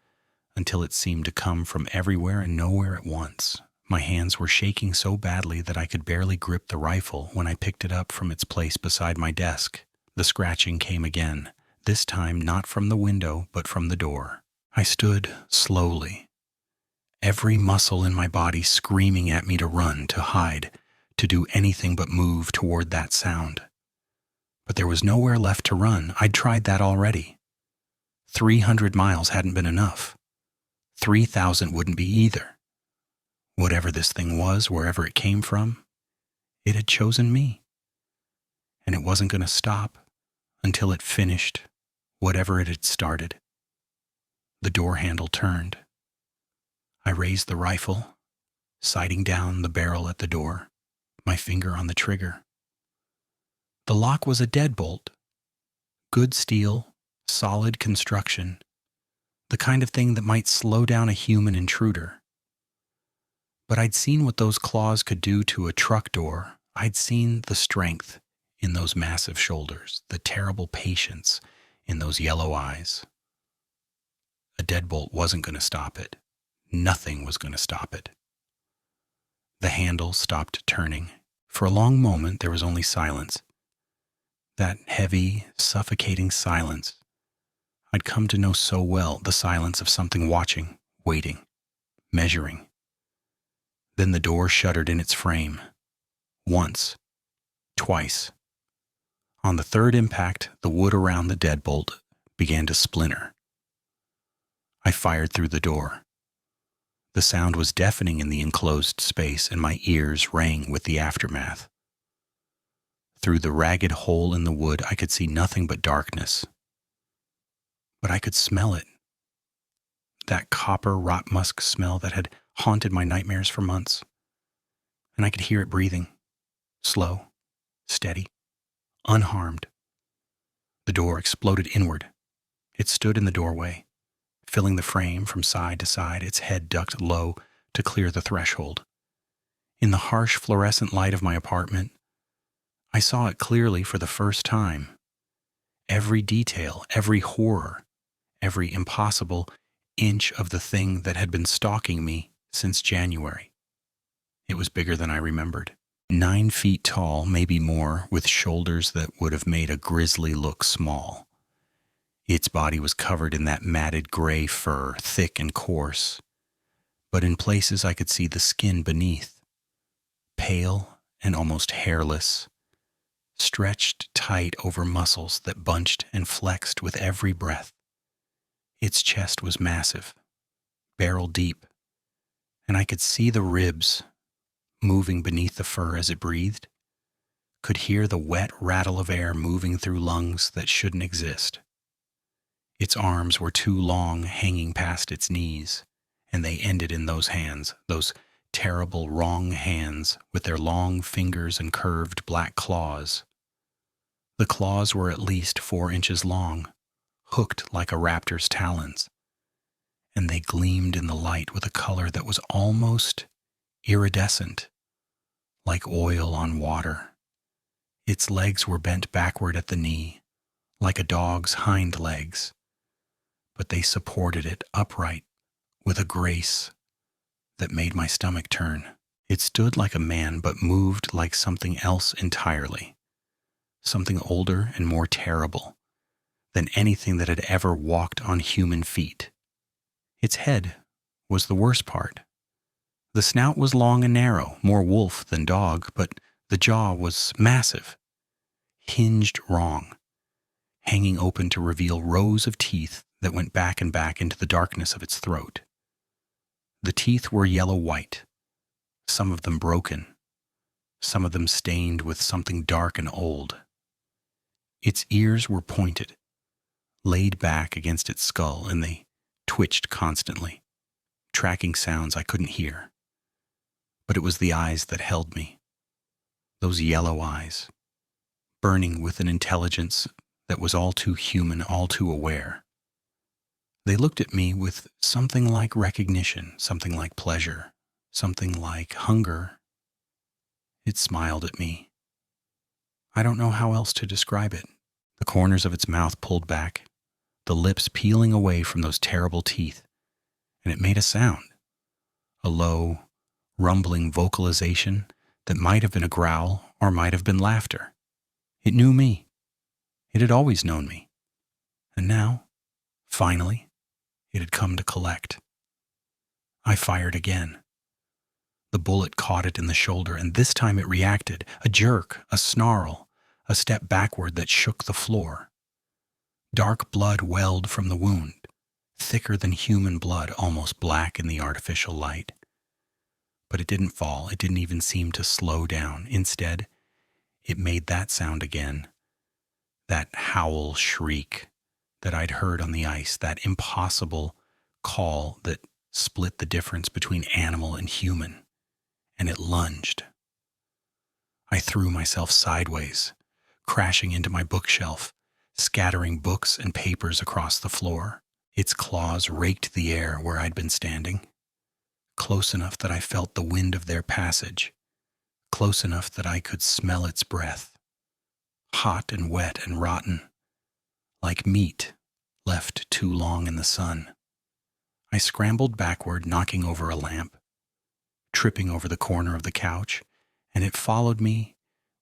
until it seemed to come from everywhere and nowhere at once. My hands were shaking so badly that I could barely grip the rifle when I picked it up from its place beside my desk. The scratching came again, this time not from the window but from the door. I stood slowly, every muscle in my body screaming at me to run, to hide, to do anything but move toward that sound. But there was nowhere left to run. I'd tried that already. 300 miles hadn't been enough. 3,000 wouldn't be either. Whatever this thing was, wherever it came from, it had chosen me. and it wasn't going to stop until it finished whatever it had started. The door handle turned. I raised the rifle, sighting down the barrel at the door, my finger on the trigger. The lock was a deadbolt. Good steel, solid construction, the kind of thing that might slow down a human intruder. But I'd seen what those claws could do to a truck door. I'd seen the strength in those massive shoulders, the terrible patience in those yellow eyes. A deadbolt wasn't going to stop it. Nothing was going to stop it. The handle stopped turning. For a long moment, there was only silence. That heavy, suffocating silence I'd come to know so well, the silence of something watching, waiting, measuring. Then the door shuddered in its frame. Once. Twice. On the third impact, the wood around the deadbolt began to splinter. I fired through the door. The sound was deafening in the enclosed space, and my ears rang with the aftermath. Through the ragged hole in the wood, I could see nothing but darkness. But I could smell it. That copper rot musk smell that had haunted my nightmares for months. And I could hear it breathing. Slow, steady, unharmed. The door exploded inward. It stood in the doorway, filling the frame from side to side, its head ducked low to clear the threshold. In the harsh fluorescent light of my apartment, I saw it clearly for the first time. Every detail, every horror, every impossible inch of the thing that had been stalking me since January. It was bigger than I remembered. 9 feet tall, maybe more, with shoulders that would have made a grizzly look small. Its body was covered in that matted gray fur, thick and coarse. But in places I could see the skin beneath. Pale and almost hairless, stretched tight over muscles that bunched and flexed with every breath. Its chest was massive, barrel deep, and I could see the ribs moving beneath the fur as it breathed, could hear the wet rattle of air moving through lungs that shouldn't exist. Its arms were too long, hanging past its knees, and they ended in those hands, those terrible wrong hands with their long fingers and curved black claws. The claws were at least 4 inches long, hooked like a raptor's talons, and they gleamed in the light with a color that was almost iridescent, like oil on water. Its legs were bent backward at the knee, like a dog's hind legs, but they supported it upright with a grace that made my stomach turn. It stood like a man, but moved like something else entirely, something older and more terrible than anything that had ever walked on human feet. Its head was the worst part. The snout was long and narrow, more wolf than dog, but the jaw was massive, hinged wrong, hanging open to reveal rows of teeth that went back and back into the darkness of its throat. The teeth were yellow-white, some of them broken, some of them stained with something dark and old. Its ears were pointed, laid back against its skull, and they twitched constantly, tracking sounds I couldn't hear. But it was the eyes that held me, those yellow eyes, burning with an intelligence that was all too human, all too aware. They looked at me with something like recognition, something like pleasure, something like hunger. It smiled at me. I don't know how else to describe it. The corners of its mouth pulled back, the lips peeling away from those terrible teeth, and it made a sound, a low, rumbling vocalization that might have been a growl or might have been laughter. It knew me. It had always known me. And now, finally, it had come to collect. I fired again. The bullet caught it in the shoulder, and this time it reacted, a jerk, a snarl, a step backward that shook the floor. Dark blood welled from the wound, thicker than human blood, almost black in the artificial light. But it didn't fall. It didn't even seem to slow down. Instead, It made that sound again, that howl shriek that I'd heard on the ice, that impossible call that split the difference between animal and human, and it lunged. I threw myself sideways, crashing into my bookshelf, scattering books and papers across the floor. Its claws raked the air where I'd been standing, close enough that I felt the wind of their passage, close enough that I could smell its breath, hot and wet and rotten, like meat left too long in the sun. I scrambled backward, knocking over a lamp, tripping over the corner of the couch, and it followed me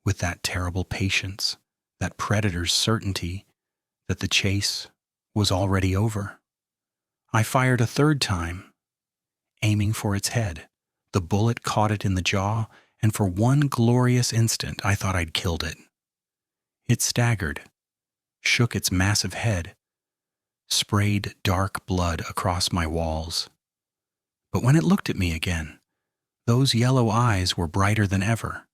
with that terrible patience, that predator's certainty that the chase was already over. I fired a third time, aiming for its head. The bullet caught it in the jaw, and for one glorious instant I thought I'd killed it. It staggered, shook its massive head, sprayed dark blood across my walls. But when it looked at me again, those yellow eyes were brighter than ever,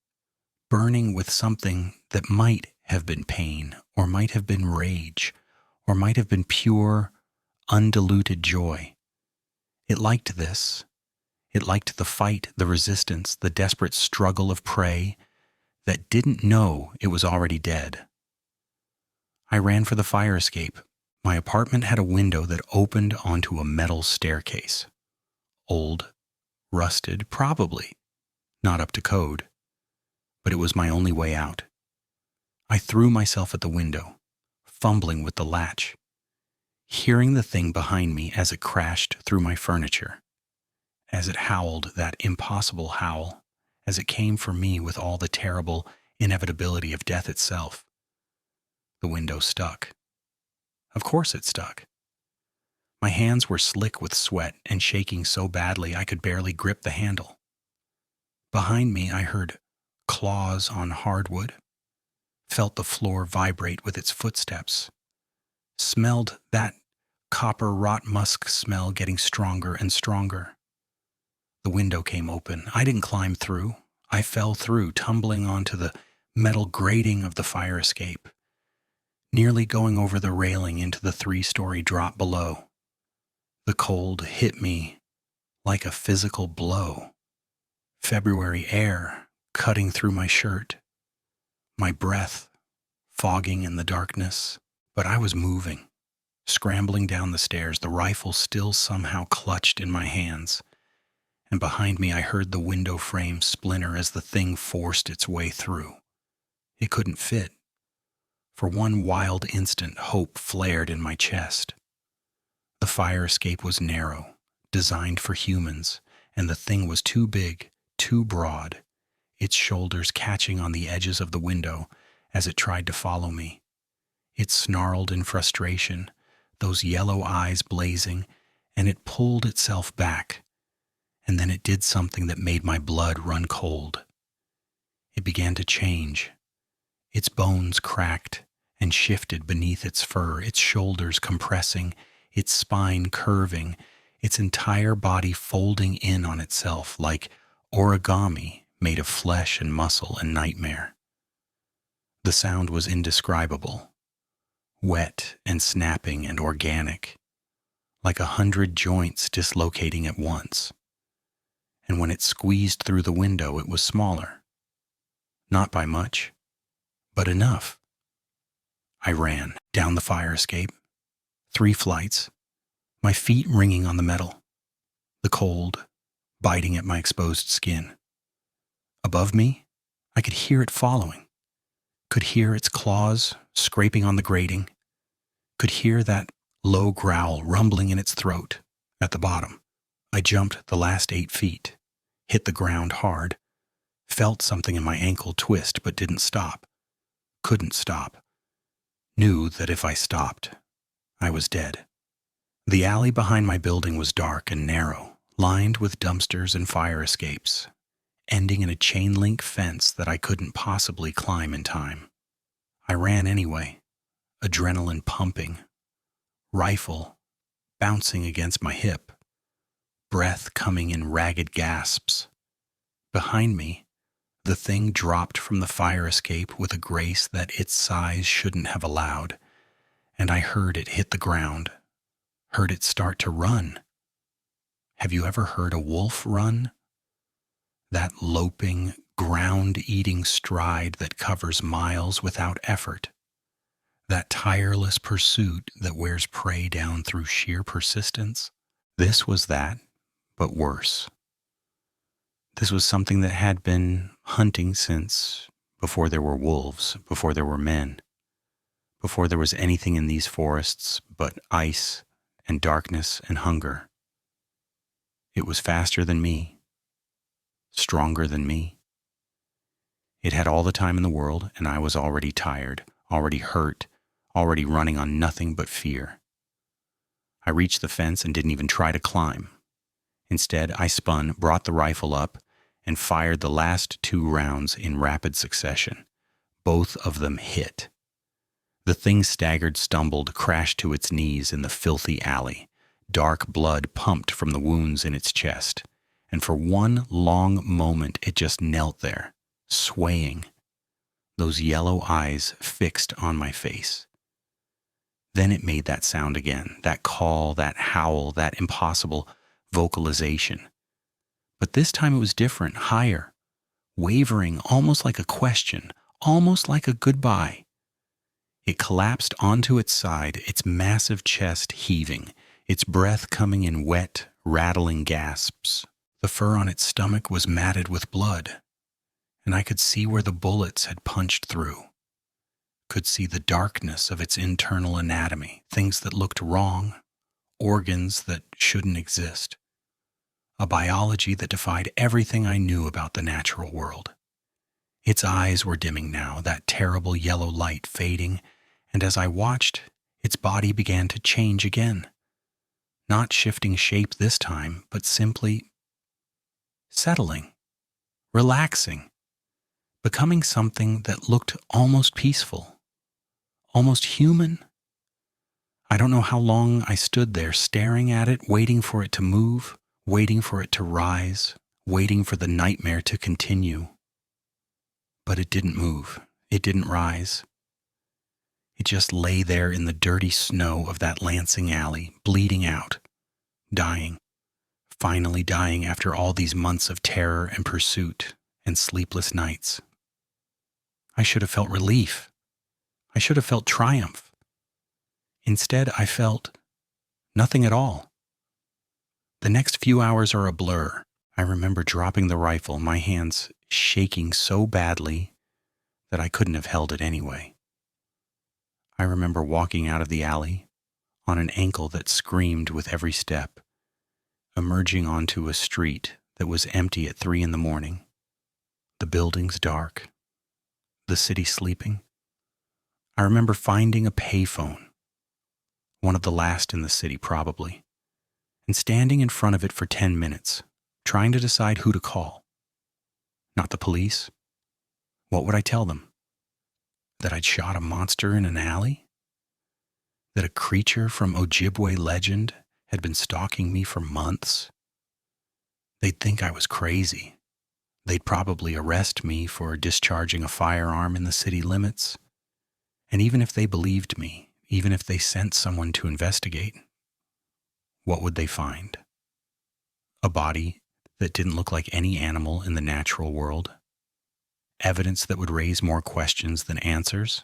burning with something that might have been pain, or might have been rage, or might have been pure, undiluted joy. It liked this. It liked the fight, the resistance, the desperate struggle of prey that didn't know it was already dead. I ran for the fire escape. My apartment had a window that opened onto a metal staircase. Old, rusted, probably, not up to code, but it was my only way out. I threw myself at the window, fumbling with the latch, hearing the thing behind me as it crashed through my furniture, as it howled that impossible howl, as it came for me with all the terrible inevitability of death itself. The window stuck. Of course it stuck. My hands were slick with sweat and shaking so badly I could barely grip the handle. Behind me I heard claws on hardwood, felt the floor vibrate with its footsteps, smelled that copper rot musk smell getting stronger and stronger. The window came open. I didn't climb through. I fell through, tumbling onto the metal grating of the fire escape, nearly going over the railing into the 3-story drop below. The cold hit me like a physical blow. February air cutting through my shirt, my breath fogging in the darkness. But I was moving, scrambling down the stairs, the rifle still somehow clutched in my hands. And behind me I heard the window frame splinter as the thing forced its way through. It couldn't fit. For one wild instant, hope flared in my chest. The fire escape was narrow, designed for humans, and the thing was too big, too broad, its shoulders catching on the edges of the window as it tried to follow me. It snarled in frustration, those yellow eyes blazing, and it pulled itself back. And then it did something that made my blood run cold. It began to change. Its bones cracked and shifted beneath its fur, its shoulders compressing, its spine curving, its entire body folding in on itself like origami made of flesh and muscle and nightmare. The sound was indescribable, wet and snapping and organic, like 100 joints dislocating at once. And when it squeezed through the window, it was smaller. Not by much, but enough. I ran down the fire escape, 3 flights, my feet ringing on the metal, the cold biting at my exposed skin. Above me, I could hear it following, could hear its claws scraping on the grating, could hear that low growl rumbling in its throat at the bottom. I jumped the last 8 feet, hit the ground hard, felt something in my ankle twist but didn't stop, couldn't stop, knew that if I stopped, I was dead. The alley behind my building was dark and narrow, lined with dumpsters and fire escapes, ending in a chain-link fence that I couldn't possibly climb in time. I ran anyway, adrenaline pumping, rifle bouncing against my hip, breath coming in ragged gasps. Behind me, The thing dropped from the fire escape with a grace that its size shouldn't have allowed, and I heard it hit the ground, heard it start to run. Have you ever heard a wolf run? That loping, ground-eating stride that covers miles without effort. That tireless pursuit that wears prey down through sheer persistence. This was that, but worse. This was something that had been hunting since before there were wolves, before there were men, before there was anything in these forests but ice and darkness and hunger. It was faster than me, stronger than me. It had all the time in the world, and I was already tired, already hurt, already running on nothing but fear. I reached the fence and didn't even try to climb. Instead, I spun, brought the rifle up, and fired the last 2 rounds in rapid succession. Both of them hit. The thing staggered, stumbled, crashed to its knees in the filthy alley. Dark blood pumped from the wounds in its chest, and for one long moment it just knelt there, swaying, those yellow eyes fixed on my face. Then it made that sound again, that call, that howl, that impossible vocalization. But this time it was different, higher, wavering, almost like a question, almost like a goodbye. It collapsed onto its side, its massive chest heaving, its breath coming in wet, rattling gasps. The fur on its stomach was matted with blood, and I could see where the bullets had punched through. Could see the darkness of its internal anatomy, things that looked wrong, organs that shouldn't exist. A biology that defied everything I knew about the natural world. Its eyes were dimming now, that terrible yellow light fading, and as I watched, its body began to change again. Not shifting shape this time, but simply settling, relaxing, becoming something that looked almost peaceful, almost human. I don't know how long I stood there staring at it, waiting for it to move, waiting for it to rise, waiting for the nightmare to continue. But it didn't move. It didn't rise. It just lay there in the dirty snow of that Lansing alley, bleeding out, dying, finally dying after all these months of terror and pursuit and sleepless nights. I should have felt relief. I should have felt triumph. Instead, I felt nothing at all. The next few hours are a blur. I remember dropping the rifle, my hands shaking so badly that I couldn't have held it anyway. I remember walking out of the alley on an ankle that screamed with every step, emerging onto a street that was empty at 3 a.m, the buildings dark, the city sleeping. I remember finding a payphone, one of the last in the city probably, and standing in front of it for 10 minutes, trying to decide who to call. Not the police. What would I tell them? That I'd shot a monster in an alley? That a creature from Ojibwe legend had been stalking me for months? They'd think I was crazy. They'd probably arrest me for discharging a firearm in the city limits. And even if they believed me, even if they sent someone to investigate, what would they find? A body that didn't look like any animal in the natural world? Evidence that would raise more questions than answers?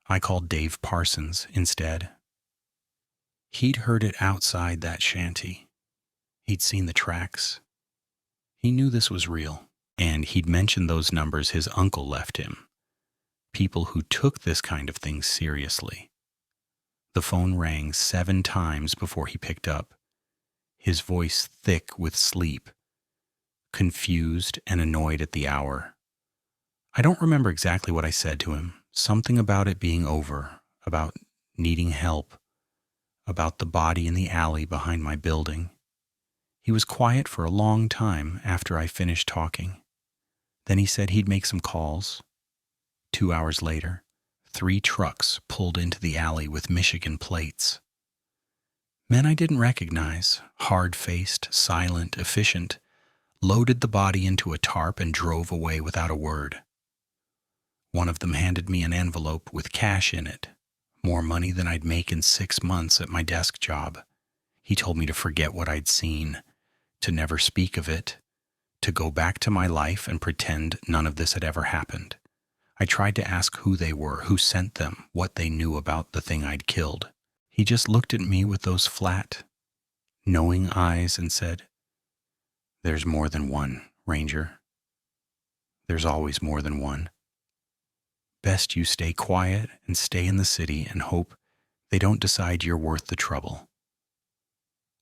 I called Dave Parsons instead. He'd heard it outside that shanty. He'd seen the tracks. He knew this was real, and he'd mentioned those numbers his uncle left him. People who took this kind of thing seriously. The phone rang 7 times before he picked up, his voice thick with sleep, confused and annoyed at the hour. I don't remember exactly what I said to him. Something about it being over, about needing help, about the body in the alley behind my building. He was quiet for a long time after I finished talking. Then he said he'd make some calls. 2 hours later, 3 trucks pulled into the alley with Michigan plates. Men I didn't recognize, hard-faced, silent, efficient, loaded the body into a tarp, and drove away without a word. One of them handed me an envelope with cash in it, more money than I'd make in 6 months at my desk job. He told me to forget what I'd seen, to never speak of it, to go back to my life and pretend none of this had ever happened. I tried to ask who they were, who sent them, what they knew about the thing I'd killed. He just looked at me with those flat, knowing eyes and said, "There's more than one, Ranger. There's always more than one. Best you stay quiet and stay in the city and hope they don't decide you're worth the trouble."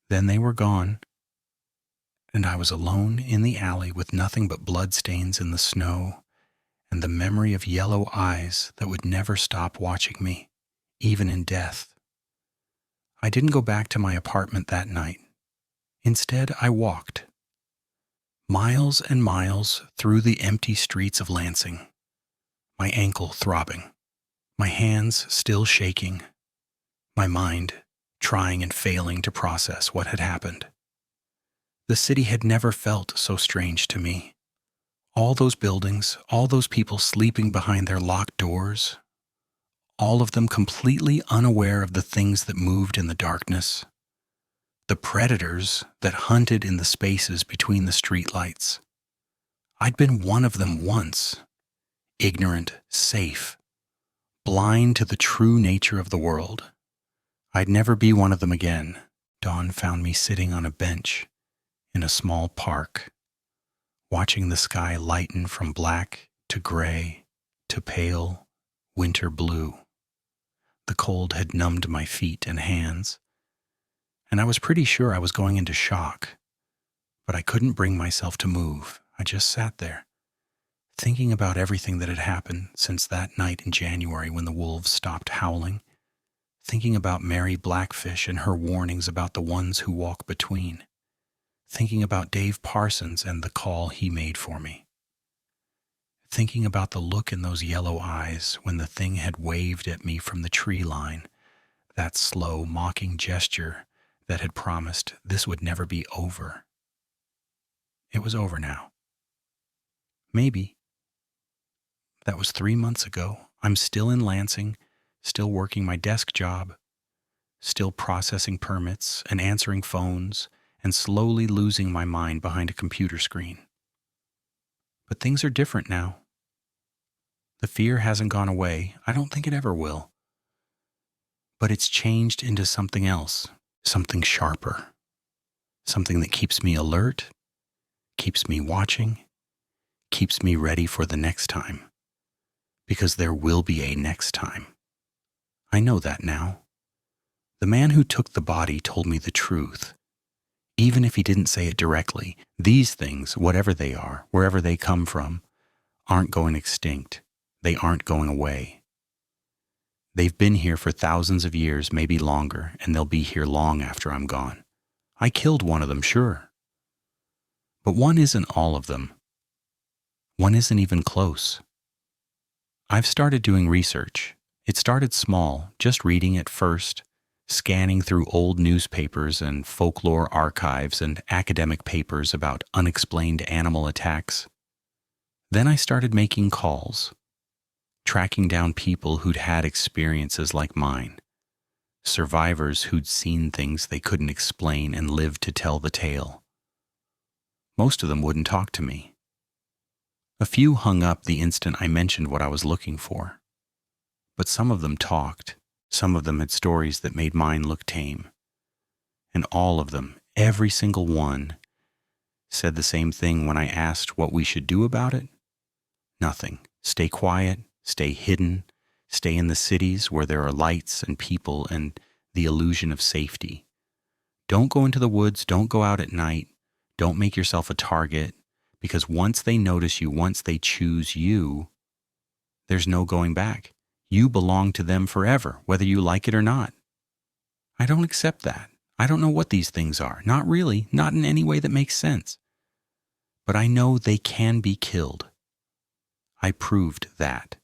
Then they were gone, and I was alone in the alley with nothing but bloodstains in the snow and the memory of yellow eyes that would never stop watching me, even in death. I didn't go back to my apartment that night. Instead, I walked. Miles and miles through the empty streets of Lansing, my ankle throbbing, my hands still shaking, my mind trying and failing to process what had happened. The city had never felt so strange to me. All those buildings, all those people sleeping behind their locked doors, all of them completely unaware of the things that moved in the darkness, the predators that hunted in the spaces between the streetlights. I'd been one of them once, ignorant, safe, blind to the true nature of the world. I'd never be one of them again. Dawn found me sitting on a bench in a small park, watching the sky lighten from black to gray to pale winter blue. The cold had numbed my feet and hands, and I was pretty sure I was going into shock, but I couldn't bring myself to move. I just sat there, thinking about everything that had happened since that night in January when the wolves stopped howling, thinking about Mary Blackfish and her warnings about the ones who walk between, thinking about Dave Parsons and the call he made for me, thinking about the look in those yellow eyes when the thing had waved at me from the tree line, that slow, mocking gesture that had promised this would never be over. It was over now. Maybe. That was 3 months ago. I'm still in Lansing, still working my desk job, still processing permits and answering phones, and slowly losing my mind behind a computer screen. But things are different now. The fear hasn't gone away. I don't think it ever will. But it's changed into something else, something sharper, something that keeps me alert, keeps me watching, keeps me ready for the next time. Because there will be a next time. I know that now. The man who took the body told me the truth. Even if he didn't say it directly, these things, whatever they are, wherever they come from, aren't going extinct. They aren't going away. They've been here for thousands of years, maybe longer, and they'll be here long after I'm gone. I killed one of them, sure. But one isn't all of them. One isn't even close. I've started doing research. It started small, just reading at first, scanning through old newspapers and folklore archives and academic papers about unexplained animal attacks. Then I started making calls, tracking down people who'd had experiences like mine, survivors who'd seen things they couldn't explain and lived to tell the tale. Most of them wouldn't talk to me. A few hung up the instant I mentioned what I was looking for. But some of them talked. Some of them had stories that made mine look tame. And all of them, every single one, said the same thing when I asked what we should do about it. Nothing. Stay quiet, stay hidden, stay in the cities where there are lights and people and the illusion of safety. Don't go into the woods, don't go out at night, don't make yourself a target, because once they notice you, once they choose you, there's no going back. You belong to them forever, whether you like it or not. I don't accept that. I don't know what these things are. Not really, not in any way that makes sense. But I know they can be killed. I proved that.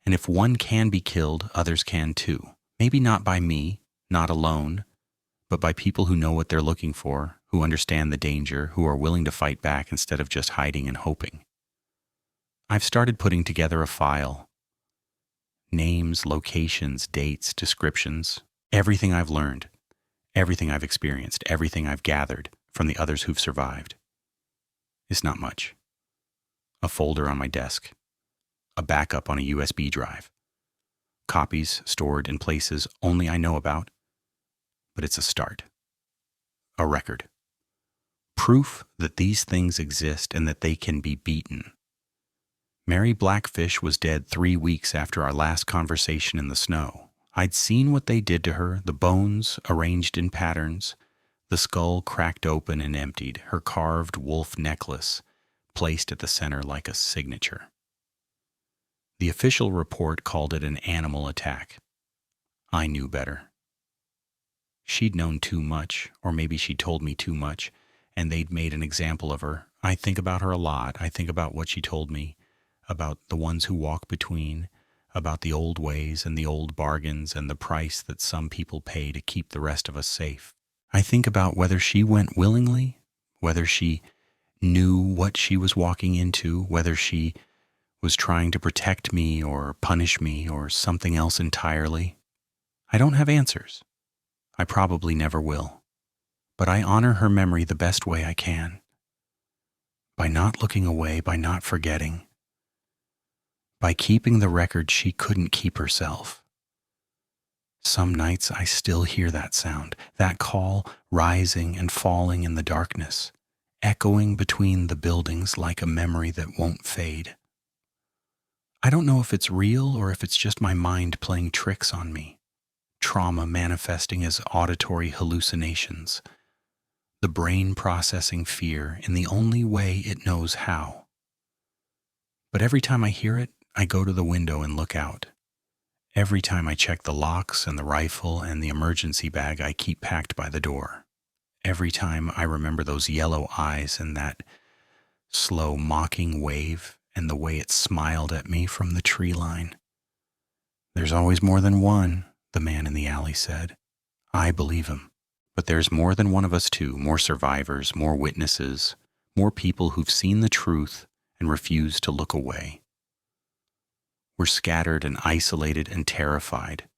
And if one can be killed, others can too. Maybe not by me, not alone, but by people who know what they're looking for, who understand the danger, who are willing to fight back instead of just hiding and hoping. I've started putting together a file. Names, locations, dates, descriptions, everything I've learned, everything I've experienced, everything I've gathered from the others who've survived. It's not much. A folder on my desk, a backup on a USB drive, copies stored in places only I know about, but it's a start. A record. Proof that these things exist and that they can be beaten. Mary Blackfish was dead 3 weeks after our last conversation in the snow. I'd seen what they did to her, the bones arranged in patterns, the skull cracked open and emptied, her carved wolf necklace placed at the center like a signature. The official report called it an animal attack. I knew better. She'd known too much, or maybe she'd told me too much, and they'd made an example of her. I think about her a lot. I think about what she told me, about the ones who walk between, about the old ways and the old bargains and the price that some people pay to keep the rest of us safe. I think about whether she went willingly, whether she knew what she was walking into, whether she was trying to protect me or punish me or something else entirely. I don't have answers. I probably never will. But I honor her memory the best way I can. By not looking away, by not forgetting. By keeping the record she couldn't keep herself. Some nights I still hear that sound, that call rising and falling in the darkness, echoing between the buildings like a memory that won't fade. I don't know if it's real or if it's just my mind playing tricks on me, trauma manifesting as auditory hallucinations, the brain processing fear in the only way it knows how. But every time I hear it, I go to the window and look out. Every time I check the locks and the rifle and the emergency bag I keep packed by the door. Every time I remember those yellow eyes and that slow mocking wave and the way it smiled at me from the tree line. There's always more than one, the man in the alley said. I believe him. But there's more than one of us too, more survivors, more witnesses, more people who've seen the truth and refuse to look away. We're scattered and isolated and terrified,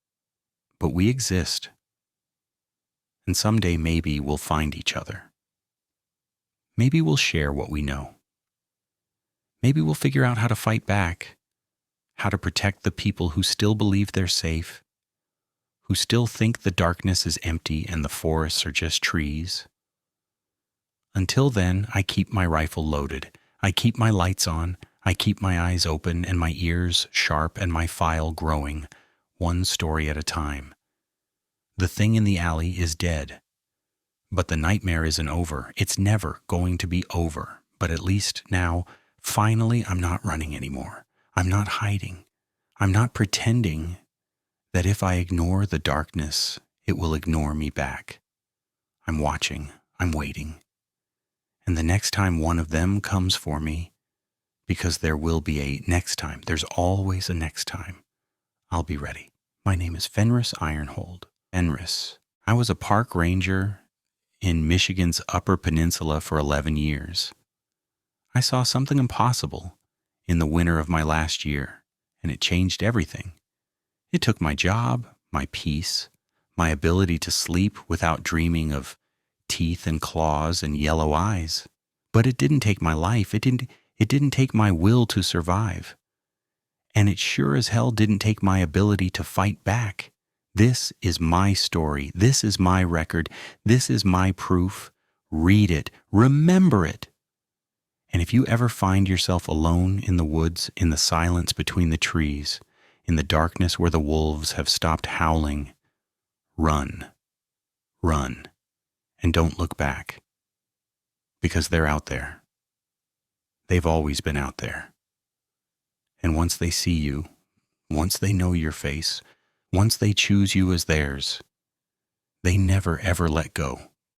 but we exist. And someday maybe we'll find each other. Maybe we'll share what we know. Maybe we'll figure out how to fight back, how to protect the people who still believe they're safe, who still think the darkness is empty and the forests are just trees. Until then, I keep my rifle loaded. I keep my lights on. I keep my eyes open and my ears sharp and my file growing, one story at a time. The thing in the alley is dead. But the nightmare isn't over. It's never going to be over. But at least now, finally, I'm not running anymore. I'm not hiding. I'm not pretending that if I ignore the darkness, it will ignore me back. I'm watching. I'm waiting. And the next time one of them comes for me, because there will be a next time. There's always a next time. I'll be ready. My name is Fenris Ironhold. Fenris. I was a park ranger in Michigan's Upper Peninsula for 11 years. I saw something impossible in the winter of my last year, and it changed everything. It took my job, my peace, my ability to sleep without dreaming of teeth and claws and yellow eyes. But it didn't take my life. It didn't take my will to survive. And it sure as hell didn't take my ability to fight back. This is my story. This is my record. This is my proof. Read it. Remember it. And if you ever find yourself alone in the woods, in the silence between the trees, in the darkness where the wolves have stopped howling, run. Run. And don't look back. Because they're out there. They've always been out there. And once they see you, once they know your face, once they choose you as theirs, they never ever let go.